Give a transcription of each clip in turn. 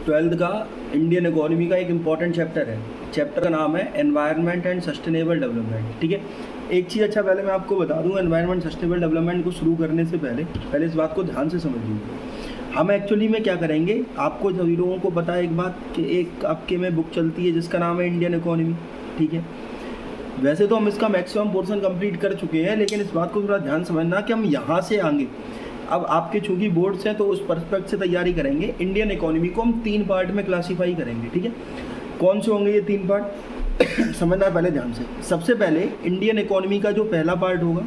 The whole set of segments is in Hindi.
ट्वेल्थ का इंडियन इकोनॉमी का एक इम्पॉर्टेंट चैप्टर है। चैप्टर का नाम है एनवायरनमेंट एंड सस्टेनेबल डेवलपमेंट। ठीक है, एक चीज़ अच्छा पहले मैं आपको बता दूं, एनवायरनमेंट सस्टेनेबल डेवलपमेंट को शुरू करने से पहले इस बात को ध्यान से समझ लीजिए। हम एक्चुअली में क्या करेंगे, आपको सभी लोगों को पता है एक बात कि एक आपके में बुक चलती है जिसका नाम है इंडियन इकोनॉमी। ठीक है, वैसे तो हम इसका मैक्सिमम पोर्शन कंप्लीट कर चुके हैं, लेकिन इस बात को थोड़ा ध्यान समझना कि हम यहाँ से आगे अब आपके चूँकि बोर्ड्स हैं तो उस पर्सपेक्ट से तैयारी करेंगे। इंडियन इकोनॉमी को हम 3 पार्ट में क्लासीफाई करेंगे। ठीक है, कौन से होंगे ये 3 पार्ट समझना पहले ध्यान से। सबसे पहले इंडियन इकोनॉमी का जो पहला पार्ट होगा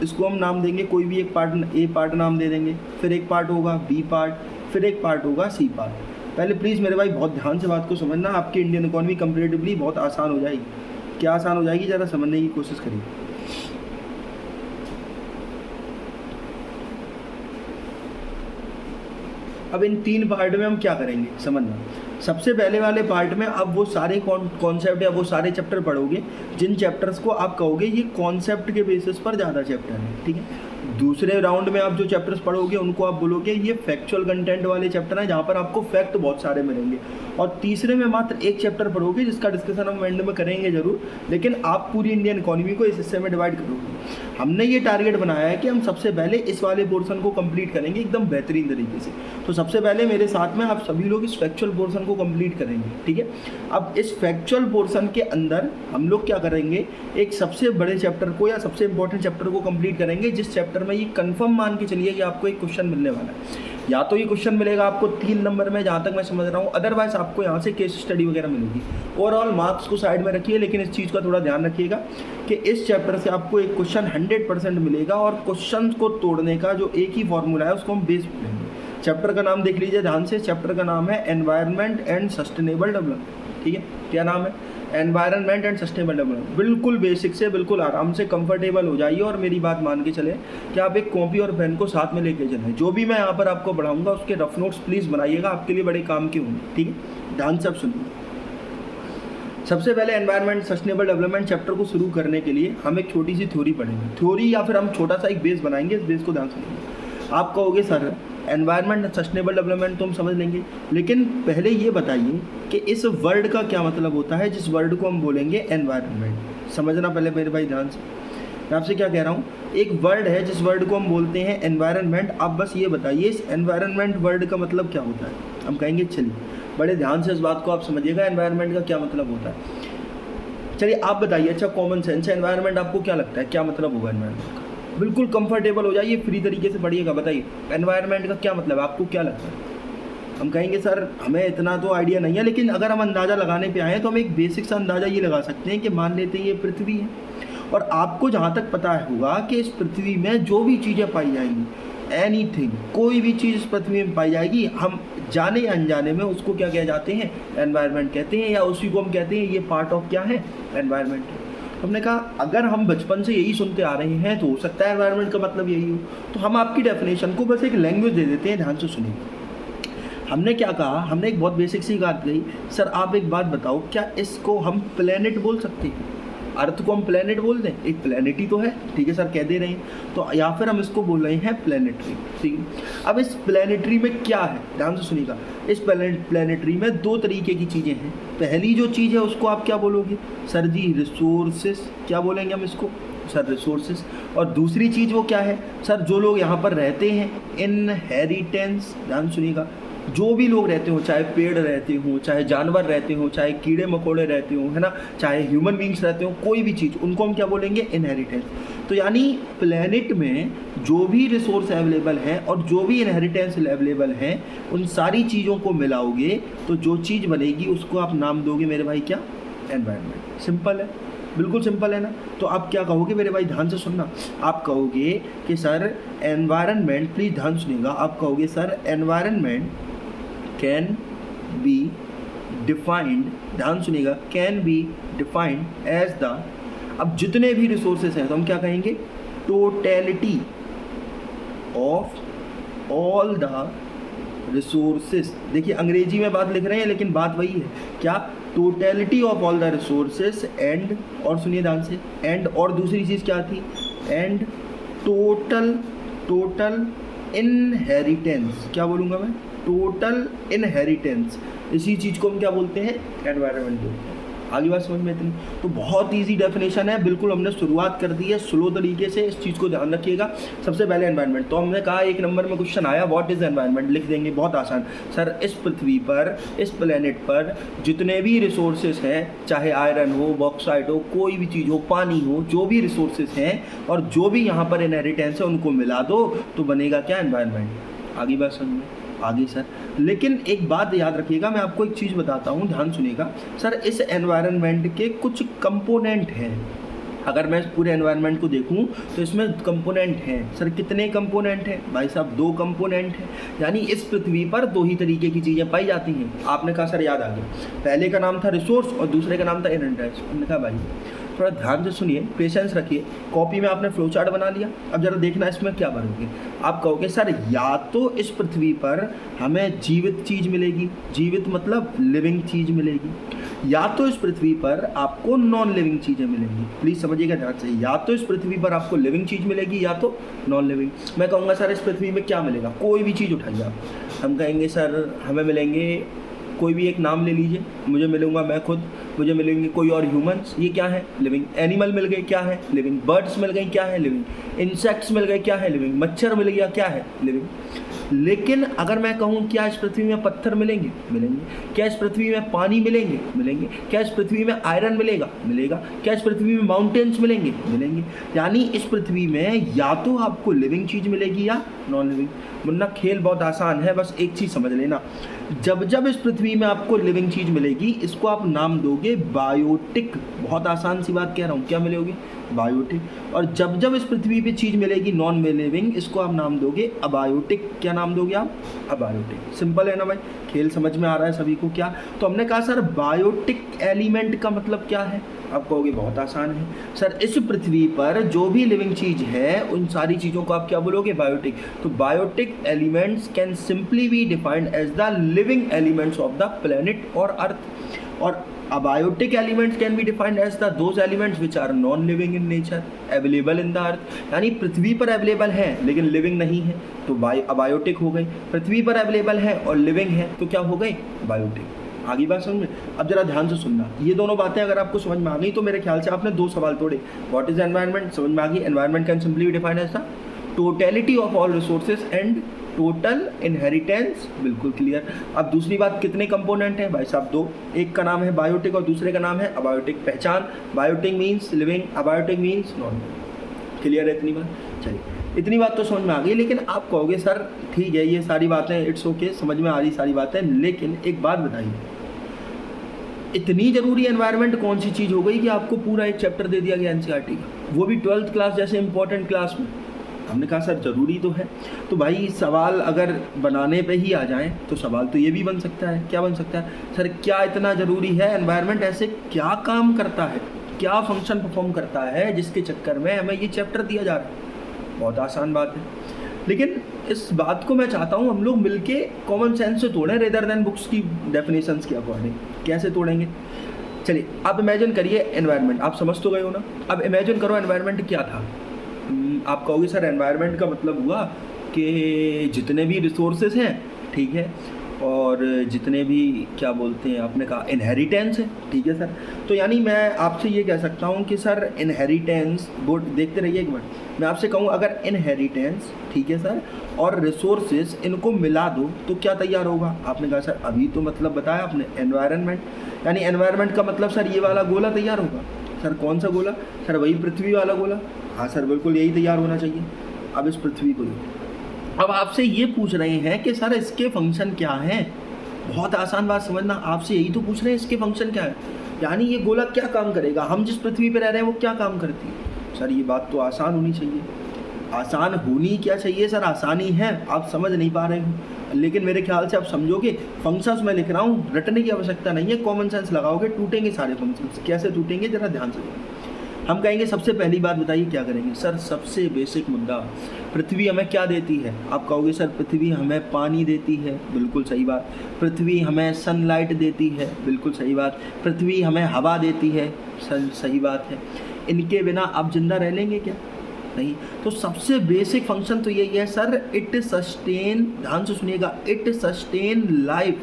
इसको हम नाम देंगे, कोई भी एक पार्ट ए पार्ट नाम दे देंगे, फिर एक पार्ट होगा बी पार्ट, फिर एक पार्ट होगा सी पार्ट। पहले प्लीज़ मेरे भाई बहुत ध्यान से बात को समझना, आपकी इंडियन इकोनॉमी कंपेरेटिवली बहुत आसान हो जाएगी। क्या आसान हो जाएगी, ज़रा समझने की कोशिश करिए। अब इन 3 पार्ट में हम क्या करेंगे समझना। सबसे पहले वाले पार्ट में अब वो सारे कॉन्सेप्ट या वो सारे चैप्टर पढ़ोगे जिन चैप्टर्स को आप कहोगे ये कॉन्सेप्ट के बेसिस पर ज़्यादा चैप्टर है। ठीक है, दूसरे राउंड में आप जो चैप्टर्स पढ़ोगे उनको आप बोलोगे ये फैक्चुअल कंटेंट वाले चैप्टर हैं जहाँ पर आपको फैक्ट बहुत सारे मिलेंगे। और तीसरे में मात्र एक चैप्टर पढ़ोगे जिसका डिस्कशन हम एंड में करेंगे जरूर, लेकिन आप पूरी इंडियन इकोनॉमी को इस हिस्से में डिवाइड करोगे। हमने ये टारगेट बनाया है कि हम सबसे पहले इस वाले पोर्शन को कंप्लीट करेंगे एकदम बेहतरीन तरीके से। तो सबसे पहले मेरे साथ में आप सभी लोग इस फैक्चुअल पोर्शन को कंप्लीट करेंगे। ठीक है, अब इस फैक्चुअल पोर्शन के अंदर हम लोग क्या करेंगे, एक सबसे बड़े चैप्टर को या सबसे इंपॉर्टेंट चैप्टर को कंप्लीट करेंगे जिस चैप्टर में ये कंफर्म मान के चलिए कि आपको एक क्वेश्चन मिलने वाला है। या तो ये क्वेश्चन मिलेगा आपको 3 नंबर में जहाँ तक मैं समझ रहा हूँ, अदरवाइज आपको यहाँ से केस स्टडी वगैरह मिलेगी। ओवरऑल मार्क्स को साइड में रखिए, लेकिन इस चीज़ का थोड़ा ध्यान रखिएगा कि इस चैप्टर से आपको एक क्वेश्चन 100% मिलेगा और क्वेश्चन को तोड़ने का जो एक ही फॉर्मूला है उसको हम बेस बोलेंगे। चैप्टर का नाम देख लीजिए ध्यान से, चैप्टर का नाम है एनवायरनमेंट एंड सस्टेनेबल डेवलपमेंट। ठीक है, क्या नाम है, एनवायरनमेंट एंड सस्टेनेबल डेवलपमेंट। बिल्कुल बेसिक से बिल्कुल आराम से कंफर्टेबल हो जाइए और मेरी बात मान के चले कि आप एक कॉपी और पेन को साथ में लेके चलें। जो भी मैं यहाँ पर आपको पढ़ाऊंगा उसके रफ नोट्स प्लीज़ बनाइएगा, आपके लिए बड़े काम के होंगे। ठीक है, ध्यान से अब सुनिए। सबसे पहले एनवायरनमेंट सस्टेनेबल डेवलपमेंट चैप्टर को शुरू करने के लिए हम एक छोटी सी थ्योरी पढ़ेंगे। थ्योरी या फिर हम छोटा सा एक बेस बनाएंगे, इस बेस को ध्यान सुनिए। आप कहोगे सर एनवायरनमेंट सस्टेनेबल डेवलपमेंट तो हम समझ लेंगे, लेकिन पहले ये बताइए कि इस वर्ड का क्या मतलब होता है जिस वर्ड को हम बोलेंगे एनवायरनमेंट। समझना पहले मेरे भाई ध्यान से, मैं आपसे क्या कह रहा हूँ, एक वर्ड है जिस वर्ड को हम बोलते हैं एनवायरनमेंट। आप बस ये बताइए इस एनवायरनमेंट वर्ड का मतलब क्या होता है। हम कहेंगे चलिए बड़े ध्यान से इस बात को आप समझिएगा, एनवायरनमेंट का क्या मतलब होता है। चलिए आप बताइए, अच्छा कॉमन सेंस एनवायरनमेंट आपको क्या लगता है, क्या मतलब होगा एनवायरनमेंट का। बिल्कुल कंफर्टेबल हो जाइए, फ्री तरीके से पढ़िएगा, बताइए एनवायरनमेंट का क्या मतलब है, आपको क्या लगता है। हम कहेंगे सर हमें इतना तो आइडिया नहीं है, लेकिन अगर हम अंदाज़ा लगाने पे आए तो हम एक बेसिक सा अंदाज़ा ये लगा सकते हैं कि मान लेते हैं ये पृथ्वी है, और आपको जहाँ तक पता होगा कि इस पृथ्वी में जो भी चीज़ें पाई जाएंगी, एनीथिंग, कोई भी चीज़ इस पृथ्वी में पाई जाएगी, हम जाने या अनजाने में उसको क्या कह जाते हैं, एनवायरनमेंट कहते हैं, या उसी को हम कहते हैं ये पार्ट ऑफ क्या है, एनवायरनमेंट है। हमने कहा अगर हम बचपन से यही सुनते आ रहे हैं तो हो सकता है एनवायरनमेंट का मतलब यही हो, तो हम आपकी डेफिनेशन को बस एक लैंग्वेज दे देते हैं। ध्यान से सुनिए, हमने क्या कहा, हमने एक बहुत बेसिक सी बात कही, सर आप एक बात बताओ क्या इसको हम प्लेनेट बोल सकते हैं, अर्थ को हम प्लेनेट बोल दें, एक प्लेनेट ही तो है। ठीक है सर कह दे रहे हैं, तो या फिर हम इसको बोल रहे हैं प्लेनेटरी। ठीक है, अब इस प्लेनेटरी में क्या है, ध्यान से सुनिएगा। इस प्लेनेटरी में 2 तरीके की चीज़ें हैं। पहली जो चीज़ है उसको आप क्या बोलोगे सर जी, रिसोर्सेस। क्या बोलेंगे हम इसको सर, रिसोर्सेस। और दूसरी चीज़ वो क्या है सर, जो लोग यहाँ पर रहते हैं, इनहेरिटेंस। ध्यान सुनिएगा, जो भी लोग रहते हो, चाहे पेड़ रहते हो, चाहे जानवर रहते हो, चाहे कीड़े मकोड़े रहते हो, है ना, चाहे ह्यूमन बींग्स रहते हो, कोई भी चीज़, उनको हम क्या बोलेंगे, इनहेरिटेंस। तो यानी प्लेनेट में जो भी रिसोर्स अवेलेबल है और जो भी इनहेरिटेंस अवेलेबल है, उन सारी चीज़ों को मिलाओगे तो जो चीज़ बनेगी उसको आप नाम दोगे मेरे भाई क्या, एनवायरनमेंट। सिंपल है, बिल्कुल सिंपल है ना। तो आप क्या कहोगे मेरे भाई, ध्यान से सुनना, आप कहोगे कि सर एनवायरनमेंट, प्लीज़ ध्यान सुनिएगा, आप कहोगे sir environment can be defined, ध्यान सुनिएगा, can be defined as the, अब जितने भी रिसोर्सेज हैं तो हम क्या कहेंगे, totality of all the resources. देखिए अंग्रेजी में बात लिख रहे हैं लेकिन बात वही है, क्या, totality of all the resources and, और सुनिए ध्यान से, एंड और दूसरी चीज़ क्या थी, एंड टोटल इनहेरिटेंस, क्या बोलूँगा मैं, टोटल इनहेरिटेंस, इसी चीज़ को हम क्या बोलते हैं, एनवायरनमेंट बोलते हैं। आगे बात समझ में इतनी, तो बहुत इजी डेफिनेशन है, बिल्कुल हमने शुरुआत कर दी है स्लो तरीके से, इस चीज़ को ध्यान रखिएगा। सबसे पहले एनवायरनमेंट, तो हमने कहा एक नंबर में क्वेश्चन आया व्हाट इज़ एनवायरनमेंट, लिख देंगे, बहुत आसान सर। इस पृथ्वी पर, इस प्लेनेट पर जितने भी रिसोर्सेज हैं, चाहे आयरन हो, बॉक्साइट हो, कोई भी चीज़ हो, पानी हो, जो भी रिसोर्सेज हैं और जो भी यहाँ पर इनहेरिटेंस है उनको मिला दो तो बनेगा क्या, एनवायरनमेंट। आगे बात समझ में, आगे सर। लेकिन एक बात याद रखिएगा, मैं आपको एक चीज़ बताता हूँ, ध्यान सुनिएगा सर। इस एनवायरनमेंट के कुछ कंपोनेंट हैं, अगर मैं इस पूरे एनवायरनमेंट को देखूं तो इसमें कंपोनेंट हैं सर। कितने कंपोनेंट हैं भाई साहब, 2 कंपोनेंट हैं। यानी इस पृथ्वी पर 2 ही तरीके की चीज़ें पाई जाती हैं। आपने कहा सर याद आ गया, पहले का नाम था रिसोर्स और दूसरे का नाम था इनहेरिटेंस। हमने कहा भाई थोड़ा ध्यान से सुनिए, पेशेंस रखिए। कॉपी में आपने फ्लो चार्ट बना लिया, अब जरा देखना इसमें क्या भरोगे। आप कहोगे सर या तो इस पृथ्वी पर हमें जीवित चीज़ मिलेगी, जीवित मतलब लिविंग चीज़ मिलेगी, या तो इस पृथ्वी पर आपको नॉन लिविंग चीज़ें मिलेंगी। प्लीज़ समझिएगा ध्यान से, या तो इस पृथ्वी पर आपको लिविंग चीज़ मिलेगी या तो नॉन लिविंग। मैं कहूँगा सर इस पृथ्वी में क्या मिलेगा, कोई भी चीज़ उठाइए आप। हम कहेंगे सर हमें मिलेंगे, कोई भी एक नाम ले लीजिए, मुझे मिलूँगा मैं खुद, मुझे मिलेंगे कोई और ह्यूमंस, ये क्या है, लिविंग। एनिमल मिल गए, क्या है, लिविंग। बर्ड्स मिल गई, क्या है, लिविंग। इंसेक्ट्स मिल गए, क्या है, लिविंग। मच्छर मिल गया, क्या है, लिविंग। लेकिन अगर मैं कहूँ क्या इस पृथ्वी में पत्थर मिलेंगे, मिलेंगे। क्या इस पृथ्वी में पानी मिलेंगे, मिलेंगे। क्या इस पृथ्वी में आयरन मिलेगा, मिलेगा। क्या इस पृथ्वी में माउंटेन्स मिलेंगे, मिलेंगे। यानी इस पृथ्वी में या तो आपको लिविंग चीज़ मिलेगी या नॉन लिविंग। वरना खेल बहुत आसान है, बस एक चीज़ समझ लेना, जब जब इस पृथ्वी में आपको लिविंग चीज़ मिलेगी इसको आप नाम दोगे बायोटिक। बहुत आसान सी बात कह रहा हूँ, क्या मिलोगे, बायोटिक। और जब जब इस पृथ्वी पे चीज़ मिलेगी नॉन लिविंग, इसको आप नाम दोगे अबायोटिक। क्या नाम दोगे आप, अबायोटिक। सिंपल है ना भाई, खेल समझ में आ रहा है सभी को क्या। तो हमने कहा सर बायोटिक एलिमेंट का मतलब क्या है, आप कहोगे बहुत आसान है सर, इस पृथ्वी पर जो भी लिविंग चीज़ है उन सारी चीज़ों को आप क्या बोलोगे, बायोटिक। तो biotic elements can simply be defined as the living elements of the planet और अर्थ। और abiotic elements can be defined as the those elements which are non living in nature available in the earth। यानी पृथ्वी पर अवेलेबल है लेकिन लिविंग नहीं है तो अबायोटिक हो गई। पृथ्वी पर अवेलेबल है और लिविंग है तो क्या हो गई, बायोटिक। आगे बात समझ में। अब जरा ध्यान से सुनना, ये दोनों बातें अगर आपको समझ में आ गई तो मेरे ख्याल से आपने 2 सवाल तोड़े। व्हाट इज एनवायरनमेंट समझ में आ गई, environment can simply be defined as the totality of all resources and total inheritance, बिल्कुल क्लियर। अब दूसरी बात, कितने कंपोनेंट हैं भाई साहब, 2, एक का नाम है बायोटिक और दूसरे का नाम है अबायोटिक। पहचान, biotic means living, abiotic means non. Clear है इतनी बात, चलिए इतनी बात तो समझ में आ गई। लेकिन आप कहोगे सर ठीक है ये सारी बातें इट्स ओके, समझ में आ रही सारी बातें, लेकिन एक बात बताइए, इतनी ज़रूरी एनवायरनमेंट कौन सी चीज़ हो गई कि आपको पूरा एक चैप्टर दे दिया गया एनसीईआरटी का, वो भी 12th क्लास जैसे इंपॉर्टेंट क्लास में। हमने कहा सर ज़रूरी तो है, तो भाई सवाल अगर बनाने पे ही आ जाएं तो सवाल तो ये भी बन सकता है। क्या बन सकता है सर, क्या इतना ज़रूरी है एनवायरनमेंट, ऐसे क्या काम करता है, क्या फंक्शन परफॉर्म करता है जिसके चक्कर में हमें ये चैप्टर दिया जा रहा है। बहुत आसान बात है, लेकिन इस बात को मैं चाहता हूँ हम लोग मिलके कॉमन सेंस से तोड़ें रेदर देन बुक्स की डेफिनेशंस के अकॉर्डिंग। कैसे तोड़ेंगे, चलिए आप इमेजिन करिए एनवायरनमेंट, आप समझ तो गए हो ना। अब इमेजिन करो एनवायरनमेंट क्या था। आप कहोगे सर एनवायरनमेंट का मतलब हुआ कि जितने भी रिसोर्सेज हैं, ठीक है, और जितने भी क्या बोलते हैं आपने कहा इनहेरिटेंस है, ठीक है सर। तो यानी मैं आपसे ये कह सकता हूँ कि सर इनहेरिटेंस, बोर्ड देखते रहिए एक मिनट, मैं आपसे कहूँ अगर इनहेरिटेंस, ठीक है सर, और रिसोर्सेज इनको मिला दो तो क्या तैयार होगा। आपने कहा सर अभी तो मतलब बताया आपने एनवायरनमेंट, यानी एनवायरनमेंट का मतलब सर ये वाला गोला तैयार होगा। सर कौन सा गोला, सर वही पृथ्वी वाला गोला। हाँ सर बिल्कुल यही तैयार होना चाहिए। अब इस पृथ्वी को अब आपसे ये पूछ रहे हैं कि सर इसके फंक्शन क्या हैं। बहुत आसान बात समझना, आपसे यही तो पूछ रहे हैं इसके फंक्शन क्या है, यानी ये गोला क्या काम करेगा, हम जिस पृथ्वी पर रह रहे हैं वो क्या काम करती है। सर ये बात तो आसान होनी चाहिए। आसान होनी क्या चाहिए सर, आसानी है, आप समझ नहीं पा रहे हो, लेकिन मेरे ख्याल से आप समझोगे। फंक्शंस मैं लिख रहा हूँ, रटने की आवश्यकता नहीं है, कॉमन सेंस लगाओगे टूटेंगे सारे फंक्शंस। कैसे टूटेंगे जरा ध्यान से। हम कहेंगे सबसे पहली बात बताइए क्या करेंगे। सर सबसे बेसिक मुद्दा, पृथ्वी हमें क्या देती है। आप कहोगे सर पृथ्वी हमें पानी देती है, बिल्कुल सही बात। पृथ्वी हमें सनलाइट देती है, बिल्कुल सही बात। पृथ्वी हमें हवा देती है, सही बात है। इनके बिना आप जिंदा रह लेंगे क्या, नहीं। तो सबसे बेसिक फंक्शन तो यही है सर, इट सस्टेन, ध्यान से सुनिएगा, इट सस्टेन लाइफ।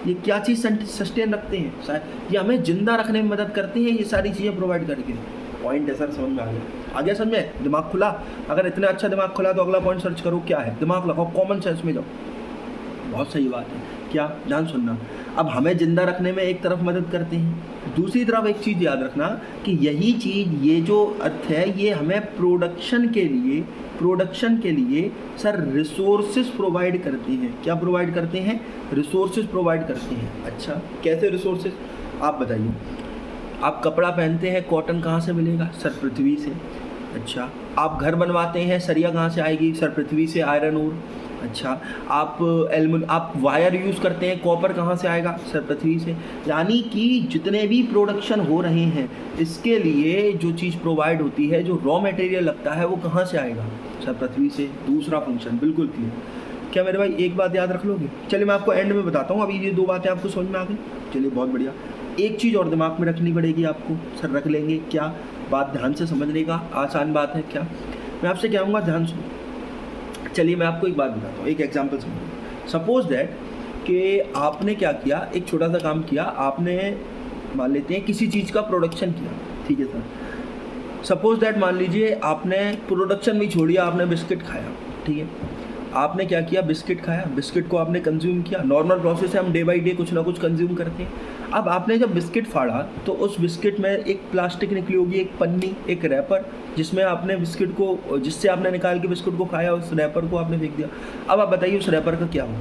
ये क्या चीज़ सस्टेन रखते हैं सर? ये हमें जिंदा रखने में मदद करती हैं, ये सारी चीज़ें प्रोवाइड करके। पॉइंट है सर, समझ में आ गया समझ में? दिमाग खुला? अगर इतना अच्छा दिमाग खुला तो अगला पॉइंट सर्च करो क्या है, दिमाग लगाओ, कॉमन सेंस में जाओ। बहुत सही बात है। क्या? ध्यान सुनना। अब हमें जिंदा रखने में एक तरफ मदद करते हैं, दूसरी तरफ एक चीज़ याद रखना कि यही चीज़, ये जो अर्थ है, ये हमें प्रोडक्शन के लिए सर रिसोर्सेज प्रोवाइड करती हैं। क्या प्रोवाइड करते हैं? रिसोर्सेज प्रोवाइड करते हैं। अच्छा, कैसे रिसोर्सेज आप बताइए? आप कपड़ा पहनते हैं, कॉटन कहाँ से मिलेगा सर? पृथ्वी से। अच्छा, आप घर बनवाते हैं, सरिया कहाँ से आएगी सर? पृथ्वी से, आयरन ओर। अच्छा, आप वायर यूज़ करते हैं, कॉपर कहाँ से आएगा सर? पृथ्वी से। यानी कि जितने भी प्रोडक्शन हो रहे हैं, इसके लिए जो चीज़ प्रोवाइड होती है, जो रॉ मटेरियल लगता है, वो कहाँ से आएगा सर? पृथ्वी से। दूसरा फंक्शन बिल्कुल क्लियर। क्या मेरे भाई एक बात याद रख लोगे? चलिए मैं आपको एंड में बताता हूँ, अभी ये दो बातें आपको समझ में आ गई। चलिए बहुत बढ़िया। एक चीज़ और दिमाग में रखनी पड़ेगी आपको सर, रख लेंगे क्या? बात ध्यान से समझने का, आसान बात है। क्या मैं आपसे कहूँगा, ध्यान सुनो। चलिए मैं आपको एक बात बताता हूँ, एक एग्जांपल समझिए। सपोज दैट कि आपने क्या किया, एक छोटा सा काम किया आपने, मान लेते हैं किसी चीज़ का प्रोडक्शन किया, ठीक है सर। सपोज दैट मान लीजिए आपने प्रोडक्शन भी छोड़िया, आपने बिस्किट खाया, ठीक है। आपने क्या किया? बिस्किट खाया, बिस्किट को आपने कंज्यूम किया। नॉर्मल प्रोसेस है, हम डे बाई डे कुछ ना कुछ कंज्यूम करते हैं। अब आपने जब बिस्किट फाड़ा तो उस बिस्किट में एक प्लास्टिक निकली होगी, एक पन्नी, एक रैपर, जिसमें आपने बिस्किट को, जिससे आपने निकाल के बिस्किट को खाया, उस रैपर को आपने फेंक दिया। अब आप बताइए उस रैपर का क्या होगा?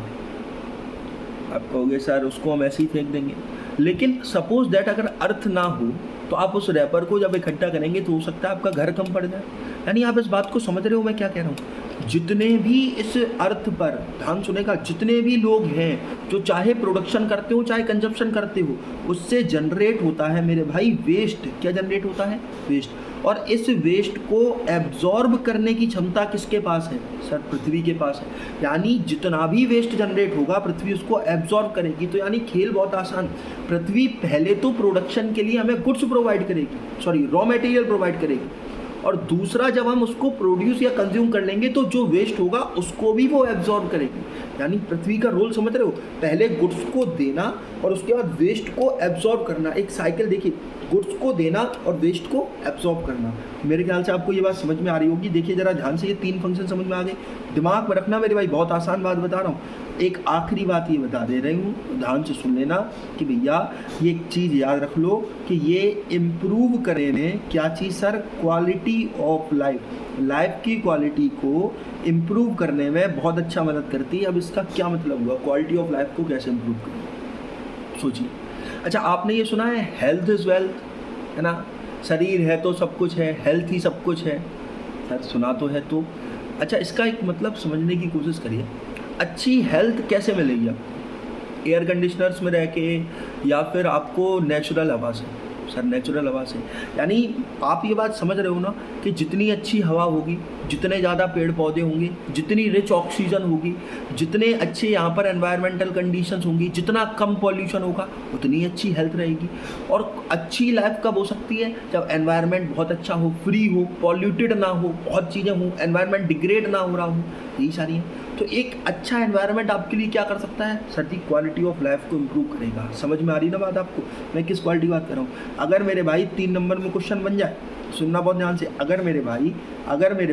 आप कहोगे सर उसको हम ऐसे ही फेंक देंगे। लेकिन सपोज दैट अगर अर्थ ना हो तो आप उस रैपर को जब इकट्ठा करेंगे तो हो सकता है आपका घर कम पड़ जाए। यानी आप इस बात को समझ रहे हो मैं क्या कह रहा हूँ? जितने भी इस अर्थ पर, ध्यान सुनेगा, जितने भी लोग हैं जो चाहे प्रोडक्शन करते हो चाहे कंजप्शन करते हो, उससे जनरेट होता है मेरे भाई वेस्ट। क्या जनरेट होता है? वेस्ट। और इस वेस्ट को एब्जॉर्ब करने की क्षमता किसके पास है सर? पृथ्वी के पास है। यानी जितना भी वेस्ट जनरेट होगा पृथ्वी उसको एब्जॉर्ब करेगी। तो यानी खेल बहुत आसान। पृथ्वी पहले तो प्रोडक्शन के लिए हमें गुड्स प्रोवाइड करेगी, सॉरी रॉ मटेरियल प्रोवाइड करेगी, और दूसरा जब हम उसको प्रोड्यूस या कंज्यूम कर लेंगे तो जो वेस्ट होगा उसको भी वो एब्जॉर्ब करेगी। यानी पृथ्वी का रोल समझ रहे हो? पहले गुड्स को देना और उसके बाद वेस्ट को एब्जॉर्ब करना। एक साइकिल देखिए, गुड्स को देना और वेस्ट को एब्जॉर्ब करना। मेरे ख्याल से आपको ये बात समझ में आ रही होगी। देखिए जरा ध्यान से, ये तीन फंक्शन समझ में आ गए। दिमाग में रखना मेरे भाई, बहुत आसान बात बता रहा हूँ। एक आखिरी बात ये बता दे रही हूँ, ध्यान से सुन लेना कि भैया ये एक चीज़ याद रख लो कि ये इम्प्रूव करने में क्या चीज़ sir? Quality of life. Life की क्वालिटी को इम्प्रूव करने में बहुत अच्छा मदद करती है। अब इसका क्या मतलब हुआ? क्वालिटी ऑफ लाइफ को कैसे इम्प्रूव करें, सोचिए। अच्छा, आपने ये सुना है हेल्थ इज़ वेल्थ, है ना? शरीर है तो सब कुछ है, हेल्थ ही सब कुछ है सर, सुना तो है। तो अच्छा, इसका एक मतलब समझने की कोशिश करिए। अच्छी हेल्थ कैसे मिलेगी आपको? एयर कंडीशनर्स में रह के या फिर आपको नेचुरल हवा से सर? नेचुरल हवा से। यानी आप ये बात समझ रहे हो ना कि जितनी अच्छी हवा होगी, जितने ज़्यादा पेड़ पौधे होंगे, जितनी रिच ऑक्सीजन होगी, जितने अच्छे यहाँ पर एनवायरमेंटल कंडीशंस होंगी, जितना कम पॉल्यूशन होगा, उतनी अच्छी हेल्थ रहेगी। और अच्छी लाइफ कब हो सकती है? जब एनवायरनमेंट बहुत अच्छा हो, फ्री हो, पॉल्यूटेड ना हो, बहुत चीज़ें हों, एनवायरनमेंट डिग्रेड ना हो रहा हो, यही सारी हैं। तो एक अच्छा एनवायरनमेंट आपके लिए क्या कर सकता है sir? The quality of life को इम्प्रूव करेगा। समझ में आ रही ना बात आपको? मैं किस क्वालिटी की बात कर रहा हूँ? अगर मेरे भाई 3 नंबर में क्वेश्चन बन जाए, सुनना बहुत ध्यान से, अगर मेरे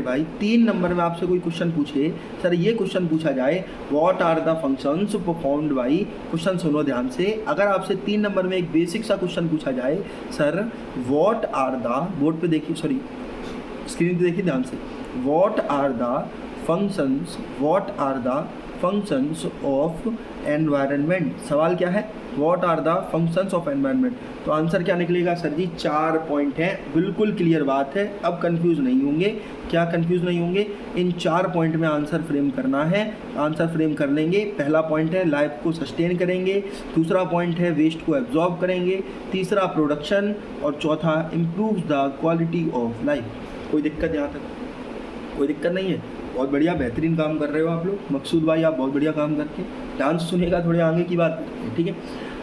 भाई 3 नंबर में आपसे कोई क्वेश्चन पूछे, सर ये क्वेश्चन पूछा जाए, what are the functions performed by, question सुनो ध्यान से, अगर आपसे 3 नंबर में एक बेसिक सा क्वेश्चन पूछा जाए, sir what are the, board पे देखिए, सॉरी स्क्रीन पे देखिए ध्यान से, what are the functions of environment. सवाल क्या है? What are the functions of environment. तो आंसर क्या निकलेगा सर जी? 4 पॉइंट हैं। बिल्कुल क्लियर बात है, अब कंफ्यूज नहीं होंगे। क्या कंफ्यूज नहीं होंगे? इन 4 पॉइंट में आंसर फ्रेम करना है। आंसर फ्रेम कर लेंगे। पहला पॉइंट है लाइफ को सस्टेन करेंगे, दूसरा पॉइंट है वेस्ट को एब्जॉर्ब करेंगे, तीसरा प्रोडक्शन, और चौथा improve the quality of life. कोई दिक्कत यहाँ तक? कोई दिक्कत नहीं है? बहुत बढ़िया, बेहतरीन काम कर रहे हो आप लोग। मकसूद भाई आप बहुत बढ़िया काम करके, ध्यान से सुनिएगा, थोड़े आगे की बात करते हैं, ठीक है।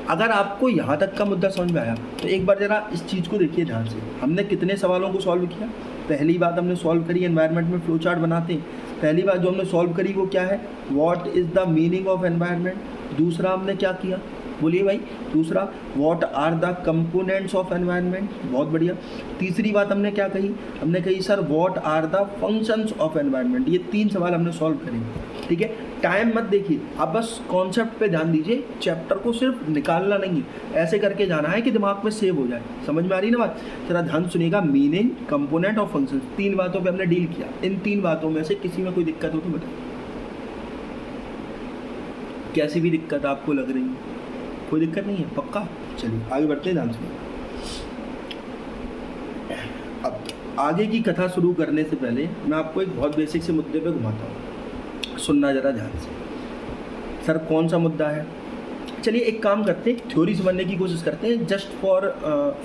अगर आपको यहाँ तक का मुद्दा समझ में आया तो एक बार ज़रा इस चीज़ को देखिए ध्यान से। हमने कितने सवालों को सॉल्व किया? पहली बात हमने सॉल्व करी, एनवायरनमेंट में फ्लो चार्ट बनाते हैं, पहली बात जो हमने सॉल्व करी वो क्या है, what is the meaning of environment. दूसरा हमने क्या किया, बोलिए भाई, दूसरा what are the components of environment, बहुत बढ़िया। तीसरी बात हमने क्या कही, हमने कही sir what are the functions of environment. ये 3 सवाल हमने सॉल्व करे, ठीक है। टाइम मत देखिए, आप बस कॉन्सेप्ट पे ध्यान दीजिए, चैप्टर को सिर्फ निकालना नहीं है, ऐसे करके जाना है कि दिमाग में सेव हो जाए। समझ में आ रही ना बात, जरा ध्यान सुनिएगा। मीनिंग, कंपोनेंट और फंक्शन, 3 बातों पे हमने डील किया। इन 3 बातों में से किसी में कोई दिक्कत हो तो बताइए, कैसी भी दिक्कत आपको लग रही है? कोई दिक्कत नहीं है, पक्का? चलिए आगे बढ़ते हैं, ध्यान सुनिए। अब आगे की कथा शुरू करने से पहले मैं आपको एक बहुत बेसिक से मुद्दे पे घुमाता हूँ, सुनना ज़रा ध्यान से। सर कौन सा मुद्दा है? चलिए एक काम करते हैं, थ्योरी समझने की कोशिश करते हैं, जस्ट फॉर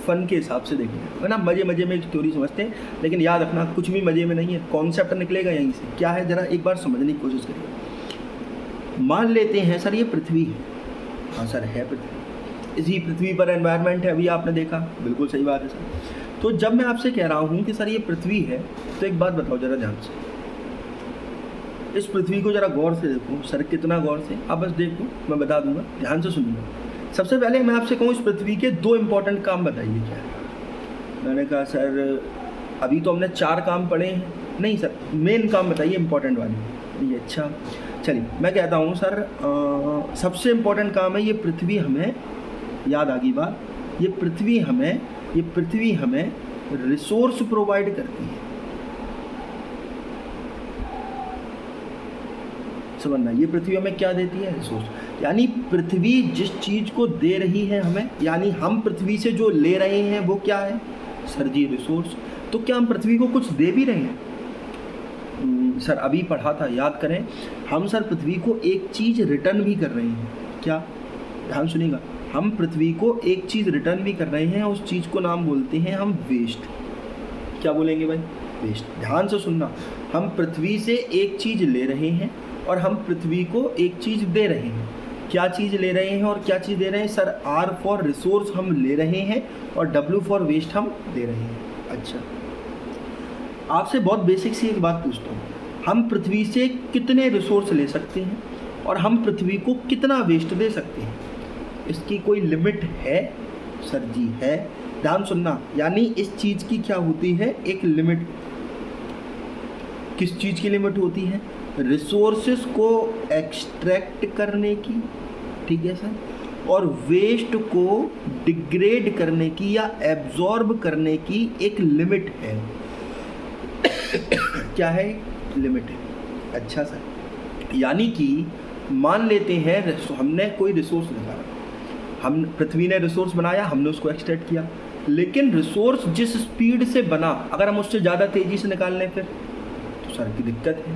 फन के हिसाब से देखें, है ना। मज़े मज़े में थ्योरी समझते हैं, लेकिन याद रखना कुछ भी मज़े में नहीं है, कॉन्सेप्ट निकलेगा यहीं से। क्या है, ज़रा एक बार समझने की कोशिश करिए। मान लेते हैं सर ये पृथ्वी है, हाँ सर है पृथ्वी, इसी पृथ्वी पर एनवायरनमेंट है, अभी आपने देखा, बिल्कुल सही बात है सर। तो जब मैं आपसे कह रहा हूँ कि सर ये पृथ्वी है, तो एक बात बताओ ज़रा ध्यान से, इस पृथ्वी को ज़रा गौर से देखो। सर कितना गौर से? आप बस देखो, मैं बता दूंगा, ध्यान से सुनिएगा। सबसे पहले मैं आपसे कहूँ, इस पृथ्वी के 2 इंपॉर्टेंट काम बताइए क्या है। मैंने कहा सर अभी तो हमने 4 काम पढ़े हैं। नहीं सर, मेन काम बताइए, इंपॉर्टेंट वाली। ये अच्छा, चलिए मैं कहता हूँ सर सबसे इम्पोर्टेंट काम है, ये पृथ्वी हमें, याद आ गई बात, ये पृथ्वी हमें रिसोर्स प्रोवाइड करती है। समझना, ये पृथ्वी हमें क्या देती है? रिसोर्स। यानी पृथ्वी जिस चीज़ को दे रही है हमें, यानी हम पृथ्वी से जो ले रहे हैं वो क्या है सर जी? रिसोर्स। तो क्या हम पृथ्वी को कुछ दे भी रहे हैं? सर अभी पढ़ा था, याद करें, हम सर पृथ्वी को एक चीज़ रिटर्न भी कर रहे हैं। क्या? ध्यान सुनिएगा, हम पृथ्वी को एक चीज़ रिटर्न भी कर रहे हैं, उस चीज़ को नाम बोलते हैं हम वेस्ट। क्या बोलेंगे भाई? वेस्ट। ध्यान से सुनना, हम पृथ्वी से एक चीज़ ले रहे हैं और हम पृथ्वी को एक चीज़ दे रहे हैं। क्या चीज़ ले रहे हैं और क्या चीज़ दे रहे हैं? सर R फॉर रिसोर्स हम ले रहे हैं और W फॉर वेस्ट हम दे रहे हैं। अच्छा, आपसे बहुत बेसिक सी एक बात पूछता हूँ, हम पृथ्वी से कितने रिसोर्स ले सकते हैं और हम पृथ्वी को कितना वेस्ट दे सकते हैं? इसकी कोई लिमिट है? सर जी है। ध्यान सुनना, यानी इस चीज़ की क्या होती है? एक लिमिट। किस चीज़ की लिमिट होती है? रिसोर्सेस को एक्सट्रैक्ट करने की, ठीक है सर, और वेस्ट को डिग्रेड करने की या एब्जॉर्ब करने की एक लिमिट है। क्या है? लिमिट है। अच्छा सर, यानी कि मान लेते हैं हमने कोई रिसोर्स निकाला, हम पृथ्वी ने रिसोर्स बनाया, हमने उसको एक्सट्रैक्ट किया, लेकिन रिसोर्स जिस स्पीड से बना, अगर हम उससे ज़्यादा तेज़ी से निकाल लें फिर तो सर की दिक्कत है,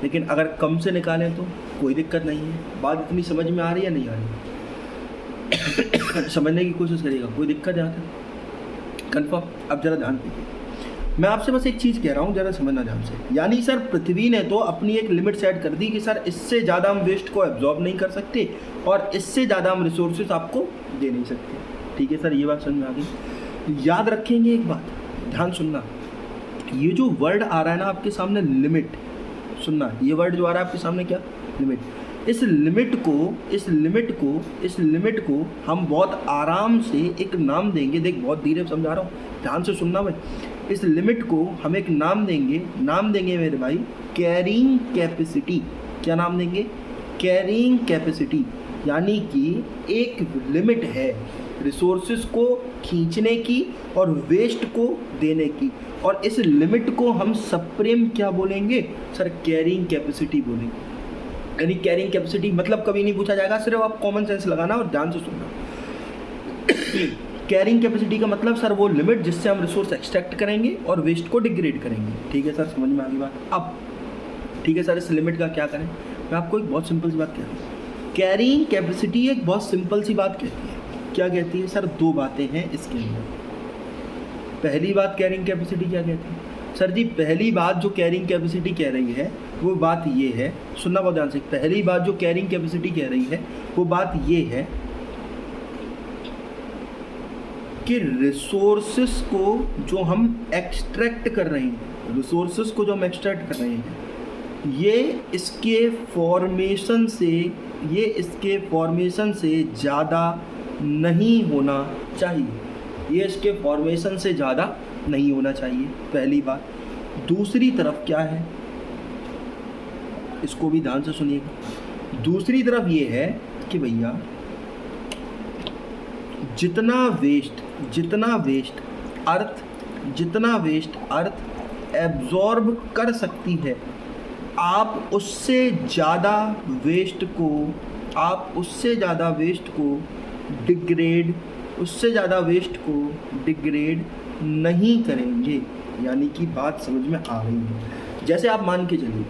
लेकिन अगर कम से निकालें तो कोई दिक्कत नहीं है। बात इतनी समझ में आ रही है नहीं आ रही? समझने की कोशिश करिएगा, कोई दिक्कत यहाँ तक कन्फर्म? अब ज़रा ध्यान दीजिए, मैं आपसे बस एक चीज़ कह रहा हूँ, ज़रा समझना ध्यान से। यानी सर पृथ्वी ने तो अपनी एक लिमिट सेट कर दी कि सर इससे ज़्यादा हम वेस्ट को एब्जॉर्ब नहीं कर सकते और इससे ज़्यादा हम रिसोर्सेज आपको दे नहीं सकते। ठीक है सर, ये बात समझ में आ गई। याद रखेंगे एक बात, ध्यान सुनना, ये जो वर्ड आ रहा है ना आपके सामने, लिमिट, सुनना, ये वर्ड जो आ रहा है आपके सामने क्या? लिमिट। इस लिमिट को हम बहुत आराम से एक नाम देंगे। देख, बहुत धीरे समझा रहा हूँ, ध्यान से सुनना भाई। इस लिमिट को हम एक नाम देंगे मेरे भाई, कैरिंग कैपेसिटी। क्या नाम देंगे? Carrying capacity. यानी कि एक लिमिट है रिसोर्सेज को खींचने की और वेस्ट को देने की, और इस लिमिट को हम सप्रेम क्या बोलेंगे सर? कैरिंग कैपेसिटी बोलेंगे। यानी कैरिंग कैपेसिटी मतलब कभी नहीं पूछा जाएगा, सिर्फ आप कॉमन सेंस लगाना और ध्यान से सुनना। कैरिंग कैपेसिटी का मतलब सर वो लिमिट जिससे हम रिसोर्स एक्सट्रैक्ट करेंगे और वेस्ट को डिग्रेड करेंगे। ठीक है सर, समझ में आ गई बात? अब ठीक है सर, इस लिमिट का क्या करें? मैं आपको एक बहुत सिंपल सी बात कहती हूँ। कैरिंग कैपेसिटी एक बहुत सिंपल सी बात कहती है। क्या कहती है सर? 2 बातें हैं इसके अंदर। पहली बात, कैरिंग कैपेसिटी क्या कहती है सर जी? पहली बात जो कैरिंग कैपेसिटी कह रही है वो बात ये है, सुनना बहुत ध्यान से। पहली बात जो कैरिंग कैपेसिटी कह रही है वो बात ये है कि रिसोर्सेस को जो हम एक्सट्रैक्ट कर रहे हैं, रिसोर्सेस को जो हम एक्सट्रैक्ट कर रहे हैं, ये इसके फॉर्मेशन से ज़्यादा नहीं होना चाहिए। ये इसके फॉर्मेशन से ज़्यादा नहीं होना चाहिए, पहली बात। दूसरी तरफ क्या है, इसको भी ध्यान से सुनिएगा। दूसरी तरफ ये है कि भैया जितना वेस्ट अर्थ एब्जॉर्ब कर सकती है, आप उससे ज़्यादा वेस्ट को डिग्रेड नहीं करेंगे। यानी कि बात समझ में आ रही है। जैसे आप मान के चलिए,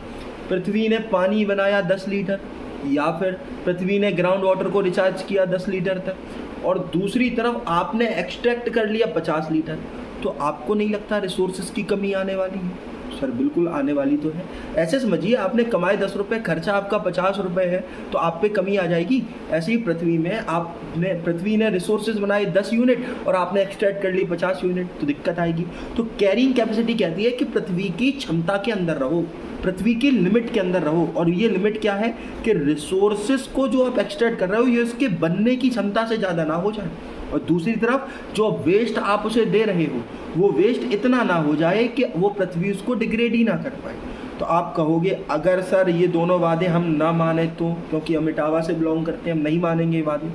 पृथ्वी ने पानी बनाया 10 लीटर, या फिर पृथ्वी ने ग्राउंड वाटर को रिचार्ज किया 10 लीटर तक, और दूसरी तरफ आपने एक्सट्रैक्ट कर लिया 50 लीटर, तो आपको नहीं लगता रिसोर्सेज की कमी आने वाली है? सर बिल्कुल आने वाली तो है। ऐसे समझिए, आपने कमाए 10 रुपये, खर्चा आपका 50 रुपये है, तो आप पे कमी आ जाएगी। ऐसे ही पृथ्वी ने रिसोर्सेज बनाए 10 यूनिट और आपने एक्सट्रैक्ट कर ली 50 यूनिट, तो दिक्कत आएगी। तो कैरिंग कैपेसिटी कहती है कि पृथ्वी की क्षमता के अंदर रहो, पृथ्वी की लिमिट के अंदर रहो। और ये लिमिट क्या है कि रिसोर्सेज को जो आप एक्सट्रैक्ट कर रहे हो, ये उसके बनने की क्षमता से ज़्यादा ना हो जाए, और दूसरी तरफ जो वेस्ट आप उसे दे रहे हो, वो वेस्ट इतना ना हो जाए कि वो पृथ्वी उसको डिग्रेड ही ना कर पाए। तो आप कहोगे अगर सर ये दोनों वादे हम ना माने तो, क्योंकि हम इटावा से बिलोंग करते हैं, हम नहीं मानेंगे वादे।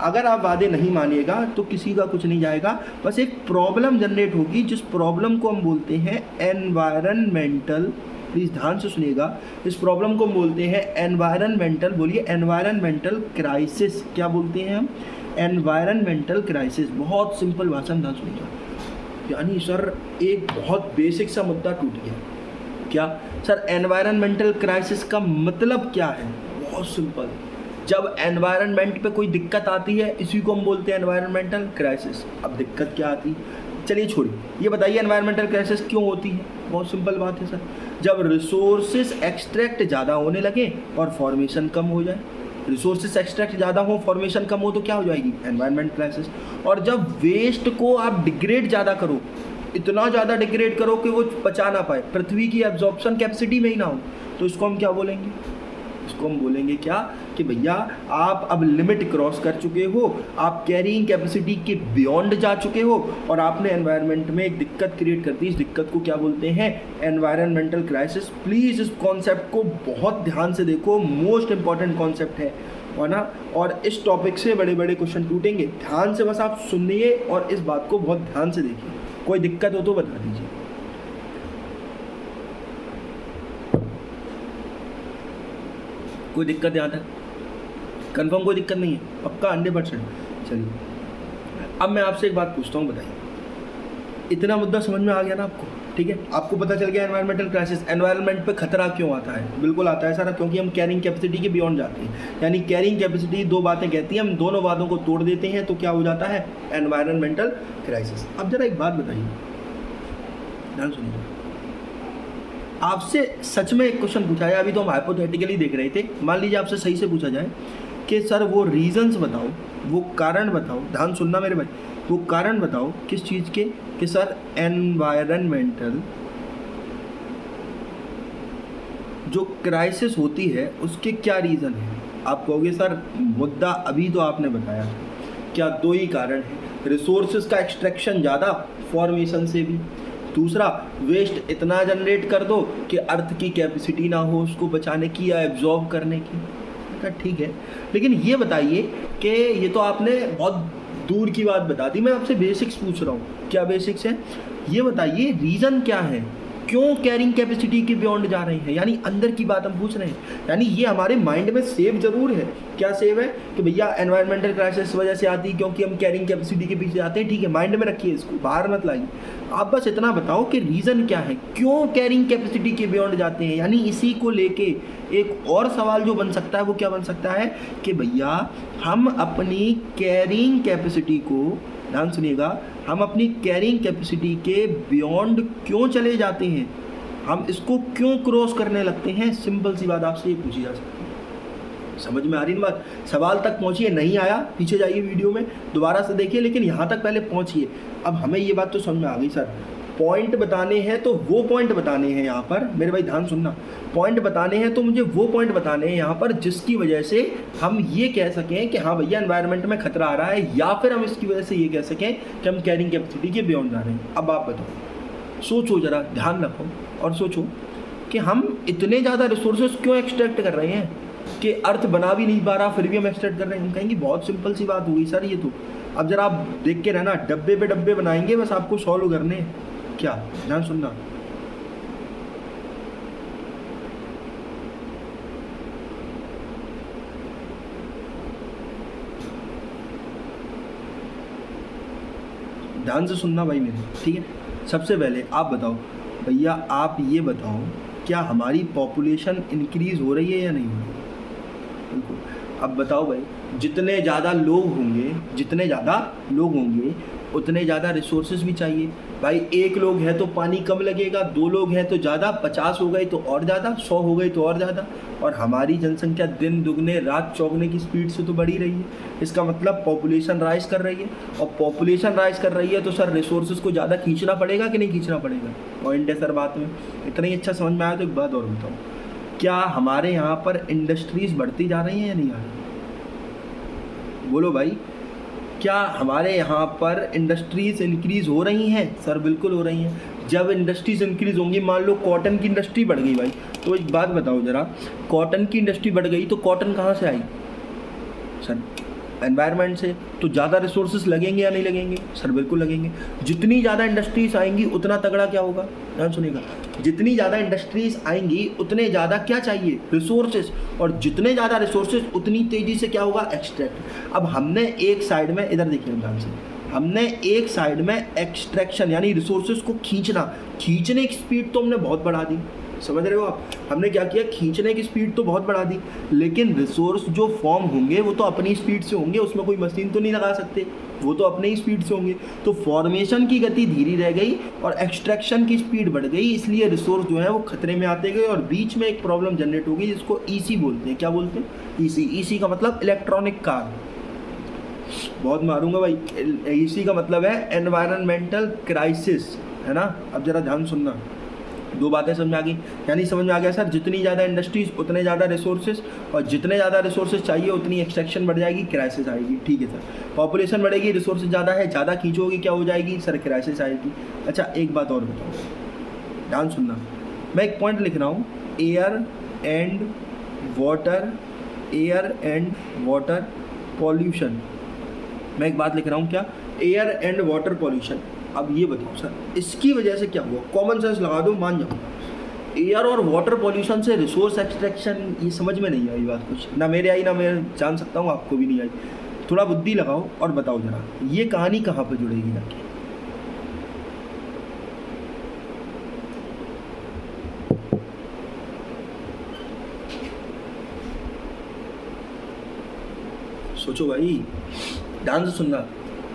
अगर आप वादे नहीं मानिएगा तो किसी का कुछ नहीं जाएगा, बस एक प्रॉब्लम जनरेट होगी, जिस प्रॉब्लम को हम बोलते हैं एनवायरनमेंटल, प्लीज़ ध्यान से सुनिएगा, इस प्रॉब्लम को हम बोलते हैं एनवायरनमेंटल, बोलिए एनवायरनमेंटल क्राइसिस। क्या बोलते हैं हम? Environmental crisis. बहुत सिंपल भाषा में ध्यान सुनिएगा। यानी सर एक बहुत बेसिक सा मुद्दा टूट गया। क्या सर एनवायरनमेंटल क्राइसिस का मतलब क्या है? बहुत सिंपल, जब एनवायरनमेंट पे कोई दिक्कत आती है, इसी को हम बोलते हैं एनवायरनमेंटल क्राइसिस। अब दिक्कत क्या आती है, चलिए छोड़िए, ये बताइए एनवायरनमेंटल क्राइसिस क्यों होती है? बहुत सिंपल बात है सर, जब रिसोर्सेज एक्सट्रैक्ट ज़्यादा होने लगे और फॉर्मेशन कम हो जाए। रिसोर्सेज एक्सट्रैक्ट ज़्यादा हो, फॉर्मेशन कम हो, तो क्या हो जाएगी? Environment crisis. और जब वेस्ट को आप डिग्रेड ज़्यादा करो, इतना ज़्यादा डिग्रेड करो कि वो बचा ना पाए, पृथ्वी की एब्जॉर्प्शन कैपेसिटी में ही ना हो, तो इसको हम क्या बोलेंगे? इसको हम बोलेंगे क्या कि भैया आप अब लिमिट क्रॉस कर चुके हो, आप कैरिंग कैपेसिटी के बियॉन्ड जा चुके हो, और आपने एनवायरनमेंट में एक दिक्कत क्रिएट कर दी। इस दिक्कत को क्या बोलते हैं? Environmental crisis. प्लीज़ इस कॉन्सेप्ट को बहुत ध्यान से देखो, मोस्ट इंपॉर्टेंट कॉन्सेप्ट है ना। और इस टॉपिक से बड़े बड़े क्वेश्चन टूटेंगे, ध्यान से बस आप सुनिए और इस बात को बहुत ध्यान से देखिए। कोई दिक्कत हो तो बता दीजिए। कोई दिक्कत यहाँ तक? कंफर्म कोई दिक्कत नहीं है? पक्का 100%? चलिए अब मैं आपसे एक बात पूछता हूँ, बताइए, इतना मुद्दा समझ में आ गया ना आपको? ठीक है, आपको पता चल गया एनवायरमेंटल क्राइसिस, एनवायरनमेंट पे खतरा क्यों आता है? बिल्कुल आता है सारा, क्योंकि हम कैरिंग कैपेसिटी के बियॉन्ड जाते हैं। यानी कैरिंग कैपेसिटी दो बातें कहती हैं, हम दोनों बातों को तोड़ देते हैं तो क्या हो जाता है? Environmental crisis. अब जरा एक बात बताइए, ध्यान सुनिए, आपसे सच में एक क्वेश्चन पूछा जाए, अभी तो हम हाइपोथेटिकली देख रहे थे, मान लीजिए आपसे सही से पूछा जाए कि सर वो रीजंस बताओ, वो कारण बताओ, ध्यान सुनना मेरे भाई, वो कारण बताओ किस चीज़ के, कि सर एनवायरनमेंटल जो क्राइसिस होती है उसके क्या रीज़न है? आप कहोगे सर मुद्दा अभी तो आपने बताया, क्या दो ही कारण है, रिसोर्सेज का एक्सट्रैक्शन ज़्यादा, फॉर्मेशन से भी, दूसरा वेस्ट इतना जनरेट कर दो कि अर्थ की कैपेसिटी ना हो उसको बचाने की या एब्जॉर्ब करने की। ठीक है, लेकिन ये बताइए कि ये तो आपने बहुत दूर की बात बता दी, मैं आपसे बेसिक्स पूछ रहा हूँ। क्या बेसिक्स है? ये बताइए रीज़न क्या है, क्यों कैरिंग कैपेसिटी के बियॉन्ड जा रहे हैं? यानी अंदर की बात हम पूछ रहे हैं। यानी ये हमारे माइंड में सेव जरूर है। क्या सेव है? कि भैया एनवायरमेंटल क्राइसिस वजह से आती है क्योंकि हम कैरिंग कैपेसिटी के पीछे आते हैं। ठीक है, माइंड में रखिए, इसको बाहर मत लाइए। आप बस इतना बताओ कि रीज़न क्या है, क्यों कैरिंग कैपेसिटी के बियॉन्ड जाते हैं। यानी इसी को लेके एक और सवाल जो बन सकता है वो क्या बन सकता है कि भैया हम अपनी कैरिंग कैपेसिटी को, ध्यान सुनिएगा, हम अपनी कैरिंग कैपेसिटी के बियॉन्ड क्यों चले जाते हैं, हम इसको क्यों क्रॉस करने लगते हैं। सिंपल सी बात आपसे ये पूछी जा सकती है, समझ में आ रही है बात? सवाल तक पहुँचिए, नहीं आया पीछे जाइए वीडियो में दोबारा से देखिए, लेकिन यहाँ तक पहले पहुँचिए। अब हमें ये बात तो समझ में आ गई सर, पॉइंट बताने हैं तो वो पॉइंट बताने हैं यहाँ पर, मेरे भाई ध्यान सुनना, पॉइंट बताने हैं तो मुझे वो पॉइंट बताने हैं यहाँ पर जिसकी वजह से हम ये कह सकें कि हाँ भैया एनवायरनमेंट में खतरा आ रहा है, या फिर हम इसकी वजह से ये कह सकें कि हम कैरिंग कैपेसिटी के बियॉन्ड जा रहे हैं। अब आप बताओ, सोचो ज़रा, ध्यान रखो और सोचो कि हम इतने ज़्यादा रिसोर्सेज क्यों एक्सट्रैक्ट कर रहे हैं कि अर्थ बना भी नहीं पा रहा फिर भी हम एक्सट्रैक्ट कर रहे हैं। हम कहेंगे बहुत सिंपल सी बात होगी सर ये तो। अब जरा आप देख के रहना, डब्बे पे डब्बे बनाएंगे बस आपको सॉल्व करने हैं। क्या, ध्यान सुनना, ध्यान से सुनना भाई मेरे, ठीक है। सबसे पहले आप बताओ भैया, आप ये बताओ क्या हमारी पॉपुलेशन इंक्रीज हो रही है या नहीं हो रही? बिल्कुल। अब बताओ भाई, जितने ज़्यादा लोग होंगे उतने ज़्यादा रिसोर्सेज भी चाहिए भाई। एक लोग है तो पानी कम लगेगा, 2 लोग हैं तो ज़्यादा, 50 हो गए तो और ज़्यादा, 100 हो गए तो और ज़्यादा। और हमारी जनसंख्या दिन दुगने रात चौगने की स्पीड से तो बढ़ ही रही है। इसका मतलब पॉपुलेशन राइज कर रही है, और पॉपुलेशन राइज कर रही है तो सर रिसोर्सेज को ज़्यादा खींचना पड़ेगा कि नहीं खींचना पड़ेगा? पॉइंट है सर बात में। इतना ही अच्छा समझ में आया तो एक बात और बताओ, क्या हमारे यहाँ पर इंडस्ट्रीज़ बढ़ती जा रही हैं या नहीं आ रही? बोलो भाई, क्या हमारे यहाँ पर इंडस्ट्रीज़ इंक्रीज़ हो रही हैं? सर बिल्कुल हो रही हैं। जब इंडस्ट्रीज़ इंक्रीज़ होंगी, मान लो कॉटन की इंडस्ट्री बढ़ गई भाई, तो एक बात बताओ ज़रा, कॉटन की इंडस्ट्री बढ़ गई तो कॉटन कहाँ से आई? सर एनवायरनमेंट से। तो ज़्यादा रिसोर्सेज लगेंगे या नहीं लगेंगे? सर बिल्कुल लगेंगे। जितनी ज़्यादा इंडस्ट्रीज आएंगी उतना तगड़ा क्या होगा? ध्यान सुनिएगा, जितनी ज़्यादा इंडस्ट्रीज आएंगी उतने ज़्यादा क्या चाहिए? रिसोर्सेज। और जितने ज़्यादा रिसोर्सेज उतनी तेज़ी से क्या होगा? एक्सट्रैक्ट। अब हमने एक साइड में, इधर देखिए ध्यान से, हमने एक साइड में एक्सट्रैक्शन यानी रिसोर्सेज को खींचने की स्पीड तो हमने बहुत बढ़ा दी। समझ रहे हो आप? हमने क्या किया? खींचने की स्पीड तो बहुत बढ़ा दी, लेकिन रिसोर्स जो फॉर्म होंगे वो तो अपनी स्पीड से होंगे, उसमें कोई मशीन तो नहीं लगा सकते, वो तो अपने ही स्पीड से होंगे। तो फॉर्मेशन की गति धीरे रह गई और एक्सट्रैक्शन की स्पीड बढ़ गई, इसलिए रिसोर्स जो है वो खतरे में आते गए और बीच में एक प्रॉब्लम जनरेट हो गई जिसको ईसी बोलते हैं। क्या बोलते हैं? ईसी। ईसी का मतलब इलेक्ट्रॉनिक कार। बहुत मारूंगा भाई। ईसी का मतलब है एनवायरमेंटल क्राइसिस, है ना? अब जरा ध्यान सुनना, 2 बातें समझ में आ गई। यानी समझ में आ गया सर, जितनी ज़्यादा इंडस्ट्रीज उतने ज़्यादा रिसोर्सेज, और जितने ज़्यादा रिसोर्सेज चाहिए उतनी एक्सट्रैक्शन बढ़ जाएगी, क्राइसिस आएगी। ठीक है सर, पॉपुलेशन बढ़ेगी, रिसोर्सेज ज़्यादा है, ज़्यादा खींचोगे क्या हो जाएगी? सर क्राइसिस आएगी। अच्छा एक बात और बताओ, ध्यान सुनना, मैं एक पॉइंट लिख रहा हूँ, एयर एंड वाटर पॉल्यूशन। मैं एक बात लिख रहा हूँ, क्या? Air and water pollution. अब ये बताओ सर, इसकी वजह से क्या हुआ? कॉमन सेंस लगा दो, मान जाऊँगा। एयर और वाटर पॉल्यूशन से रिसोर्स एक्सट्रैक्शन, ये समझ में नहीं आई बात कुछ, ना मेरे आई ना मैं जान सकता हूँ आपको भी नहीं आई। थोड़ा बुद्धि लगाओ और बताओ जरा, ये कहानी कहाँ पर जुड़ेगी जाके? सोचो भाई, ध्यान से सुनना।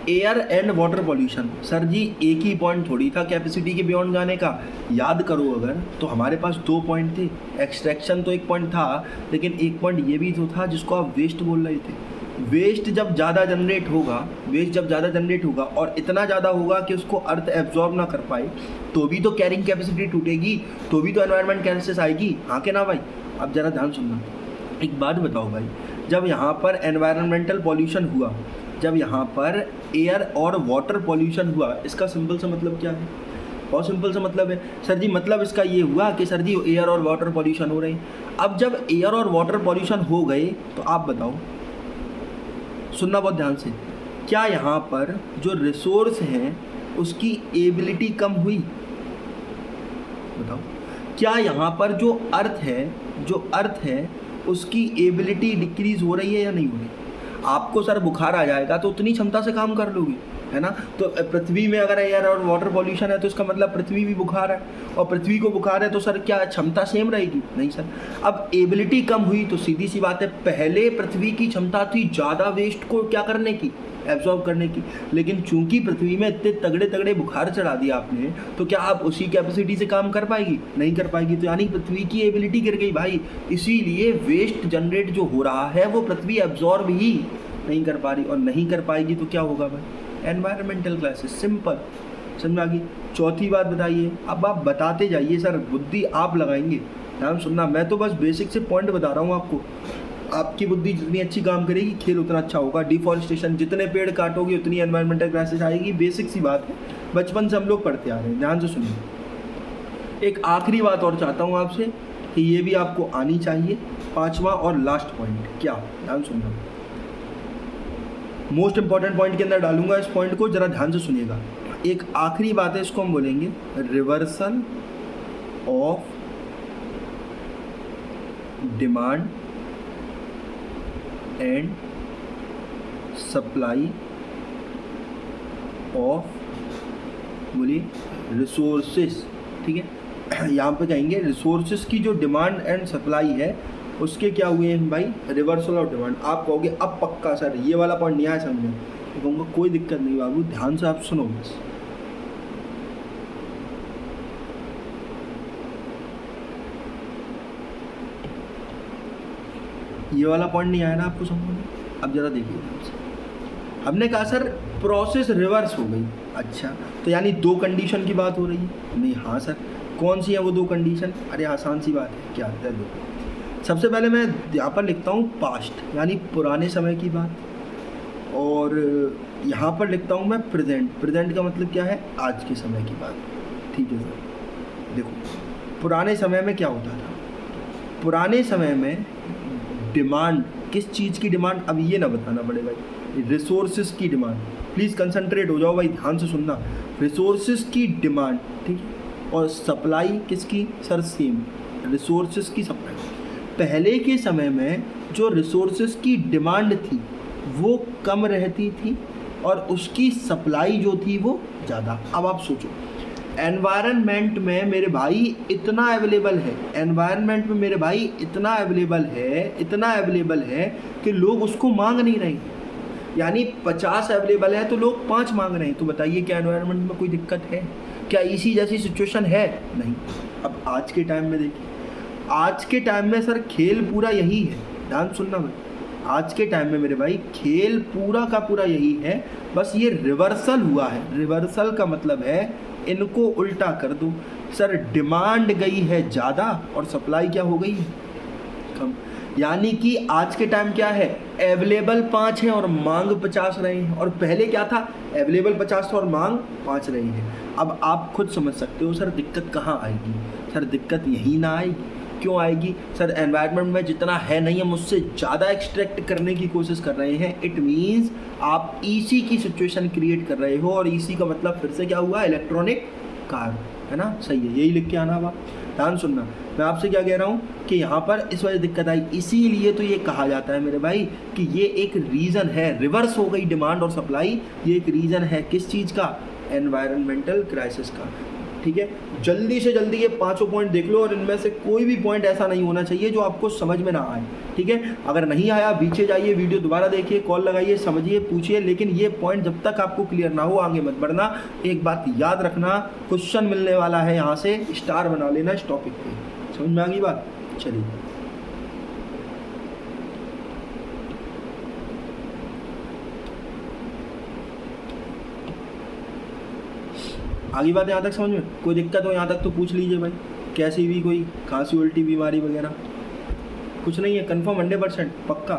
Air and water pollution, sir ji एक ही पॉइंट थोड़ी था कैपेसिटी के बियॉन्ड जाने का। याद करो अगर, तो हमारे पास 2 पॉइंट थे। एक्सट्रैक्शन तो एक पॉइंट था, लेकिन एक पॉइंट ये भी तो था जिसको आप वेस्ट बोल रहे थे। वेस्ट जब ज़्यादा जनरेट होगा और इतना ज़्यादा होगा कि उसको अर्थ एब्जॉर्ब ना कर पाए, तो भी तो कैरिंग कैपेसिटी टूटेगी, तो भी तो एनवायरनमेंट क्राइसिस आएगी, हाँ के ना भाई? अब ज़रा ध्यान सुनना, एक बात बताओ भाई, जब यहाँ पर एनवायरमेंटल पॉल्यूशन हुआ, जब यहाँ पर एयर और वाटर पॉल्यूशन हुआ, इसका सिंपल सा मतलब क्या है? बहुत सिंपल सा मतलब है सर जी, मतलब इसका ये हुआ कि सर जी एयर और वाटर पॉल्यूशन हो रहे हैं। अब जब एयर और वाटर पॉल्यूशन हो गए तो आप बताओ, सुनना बहुत ध्यान से, क्या यहाँ पर जो रिसोर्स हैं उसकी एबिलिटी कम हुई? बताओ, क्या यहाँ पर जो अर्थ है उसकी एबिलिटी डिक्रीज हो रही है या नहीं हो रही? आपको सर बुखार आ जाएगा तो उतनी क्षमता से काम कर लोगे, है ना। तो पृथ्वी में अगर एयर और वाटर पॉल्यूशन है तो इसका मतलब पृथ्वी भी बुखार है, और पृथ्वी को बुखार है तो सर क्या क्षमता सेम रहेगी? नहीं सर। अब एबिलिटी कम हुई तो सीधी सी बात है, पहले पृथ्वी की क्षमता थी ज़्यादा वेस्ट को क्या करने की, एब्जॉर्ब करने की, लेकिन चूंकि पृथ्वी में इतने तगड़े तगड़े बुखार चढ़ा दिया आपने, तो क्या आप उसी कैपेसिटी से काम कर पाएगी? नहीं कर पाएगी। तो यानी पृथ्वी की एबिलिटी गिर गई भाई। इसीलिए वेस्ट जनरेट जो हो रहा है वो पृथ्वी एब्जॉर्ब ही नहीं कर पा रही, और नहीं कर पाएगी तो क्या होगा भाई? Environmental crisis. सिंपल, समझ में आ गई। चौथी बात बताइए, अब आप बताते जाइए सर, बुद्धि आप लगाएंगे, ध्यान सुनना। मैं तो बस बेसिक से पॉइंट बता रहा हूँ आपको। आपकी बुद्धि जितनी अच्छी काम करेगी खेल उतना अच्छा होगा। डिफॉरेस्टेशन, जितने पेड़ काटोगे उतनी एनवायरमेंटल क्राइसिस आएगी, बेसिक सी बात है, बचपन से हम लोग पढ़ते आ रहे हैं। ध्यान से सुनिए। एक आखिरी बात और चाहता हूँ आपसे कि ये भी आपको आनी चाहिए, पांचवा और लास्ट पॉइंट। क्या? ध्यान सुनना, मोस्ट इंपॉर्टेंट पॉइंट के अंदर डालूंगा इस पॉइंट को, जरा ध्यान से सुनिएगा। एक आखिरी बात है, इसको हम बोलेंगे reversal of demand and supply of, बोलिए, रिसोर्सेस। ठीक है, यहाँ पे कहेंगे रिसोर्सेस की जो डिमांड एंड सप्लाई है उसके क्या हुए हैं भाई? Reversal of demand. आप कहोगे अब पक्का सर ये वाला पॉइंट नहीं आया समझ में, तो कहूँगा कोई दिक्कत नहीं बाबू, ध्यान से आप सुनो बस। ये वाला पॉइंट नहीं आया ना आपको समझ में? अब जरा देखिए ध्यान से। हमने कहा सर प्रोसेस रिवर्स हो गई। अच्छा, तो यानी दो कंडीशन की बात हो रही है? नहीं। हाँ सर, कौन सी है वो दो कंडीशन? अरे आसान सी बात है, क्या है? देखो, सबसे पहले मैं यहाँ पर लिखता हूँ पास्ट, यानी पुराने समय की बात, और यहाँ पर लिखता हूँ मैं प्रेजेंट। प्रेजेंट का मतलब क्या है? आज के समय की बात। ठीक है सर। देखो, पुराने समय में क्या होता था? पुराने समय में डिमांड, किस चीज़ की डिमांड? अब ये ना बताना पड़े भाई, रिसोर्सेज की डिमांड। प्लीज़ कंसंट्रेट हो जाओ भाई, ध्यान से सुनना। रिसोर्सेज की डिमांड, ठीक है, और सप्लाई किसकी? सर सेम, रिसोर्सेज की सप्लाई। पहले के समय में जो रिसोर्सेज की डिमांड थी वो कम रहती थी और उसकी सप्लाई जो थी वो ज़्यादा। अब आप सोचो, एनवायरनमेंट में मेरे भाई इतना अवेलेबल है, एनवायरनमेंट में मेरे भाई इतना अवेलेबल है, इतना अवेलेबल है कि लोग उसको मांग नहीं रहे हैं। यानी 50 अवेलेबल है तो लोग 5 मांग रहे हैं। तो बताइए क्या एनवायरनमेंट में कोई दिक्कत है? क्या इसी जैसी सिचुएशन है? नहीं। अब आज के टाइम में देखिए, आज के टाइम में सर खेल पूरा यही है, ध्यान सुनना भाई। आज के टाइम में मेरे भाई खेल पूरा का पूरा यही है, बस ये रिवर्सल हुआ है। रिवर्सल का मतलब है इनको उल्टा कर दो। सर डिमांड गई है ज़्यादा और सप्लाई क्या हो गई है? कम। यानी कि आज के टाइम क्या है? अवेलेबल 5 है और मांग 50 रहे हैं, और पहले क्या था? अवेलेबल 50 था और मांग 5 रही है। अब आप खुद समझ सकते हो सर दिक्कत कहाँ आएगी। सर दिक्कत यही ना आएगी। क्यों आएगी? सर एनवायरनमेंट में जितना है नहीं हम उससे ज़्यादा एक्सट्रैक्ट करने की कोशिश कर रहे हैं। इट मीन्स आप ईसी की सिचुएशन क्रिएट कर रहे हो, और ईसी का मतलब फिर से क्या हुआ? इलेक्ट्रॉनिक कार, है ना? सही है, यही लिख के आना हुआ। ध्यान सुनना, मैं आपसे क्या कह रहा हूँ कि यहाँ पर इस वजह दिक्कत आई, इसीलिए तो ये कहा जाता है मेरे भाई कि ये एक रीज़न है, रिवर्स हो गई डिमांड और सप्लाई। ये एक रीज़न है किस चीज़ का? एनवायरनमेंटल क्राइसिस का। ठीक है, जल्दी से जल्दी ये 5 पॉइंट देख लो, और इनमें से कोई भी पॉइंट ऐसा नहीं होना चाहिए जो आपको समझ में ना आए। ठीक है, अगर नहीं आया पीछे जाइए, वीडियो दोबारा देखिए, कॉल लगाइए, समझिए, पूछिए, लेकिन ये पॉइंट जब तक आपको क्लियर ना हो आगे मत बढ़ना। एक बात याद रखना, क्वेश्चन मिलने वाला है, यहाँ से स्टार बना लेना इस टॉपिक पे। समझ में आ गई बात? चलिए, आगे बात यहाँ तक समझ में? कोई दिक्कत हो यहाँ तक तो पूछ लीजिए भाई। कैसी भी कोई खांसी उल्टी बीमारी वगैरह कुछ नहीं है? कंफर्म 100% पक्का?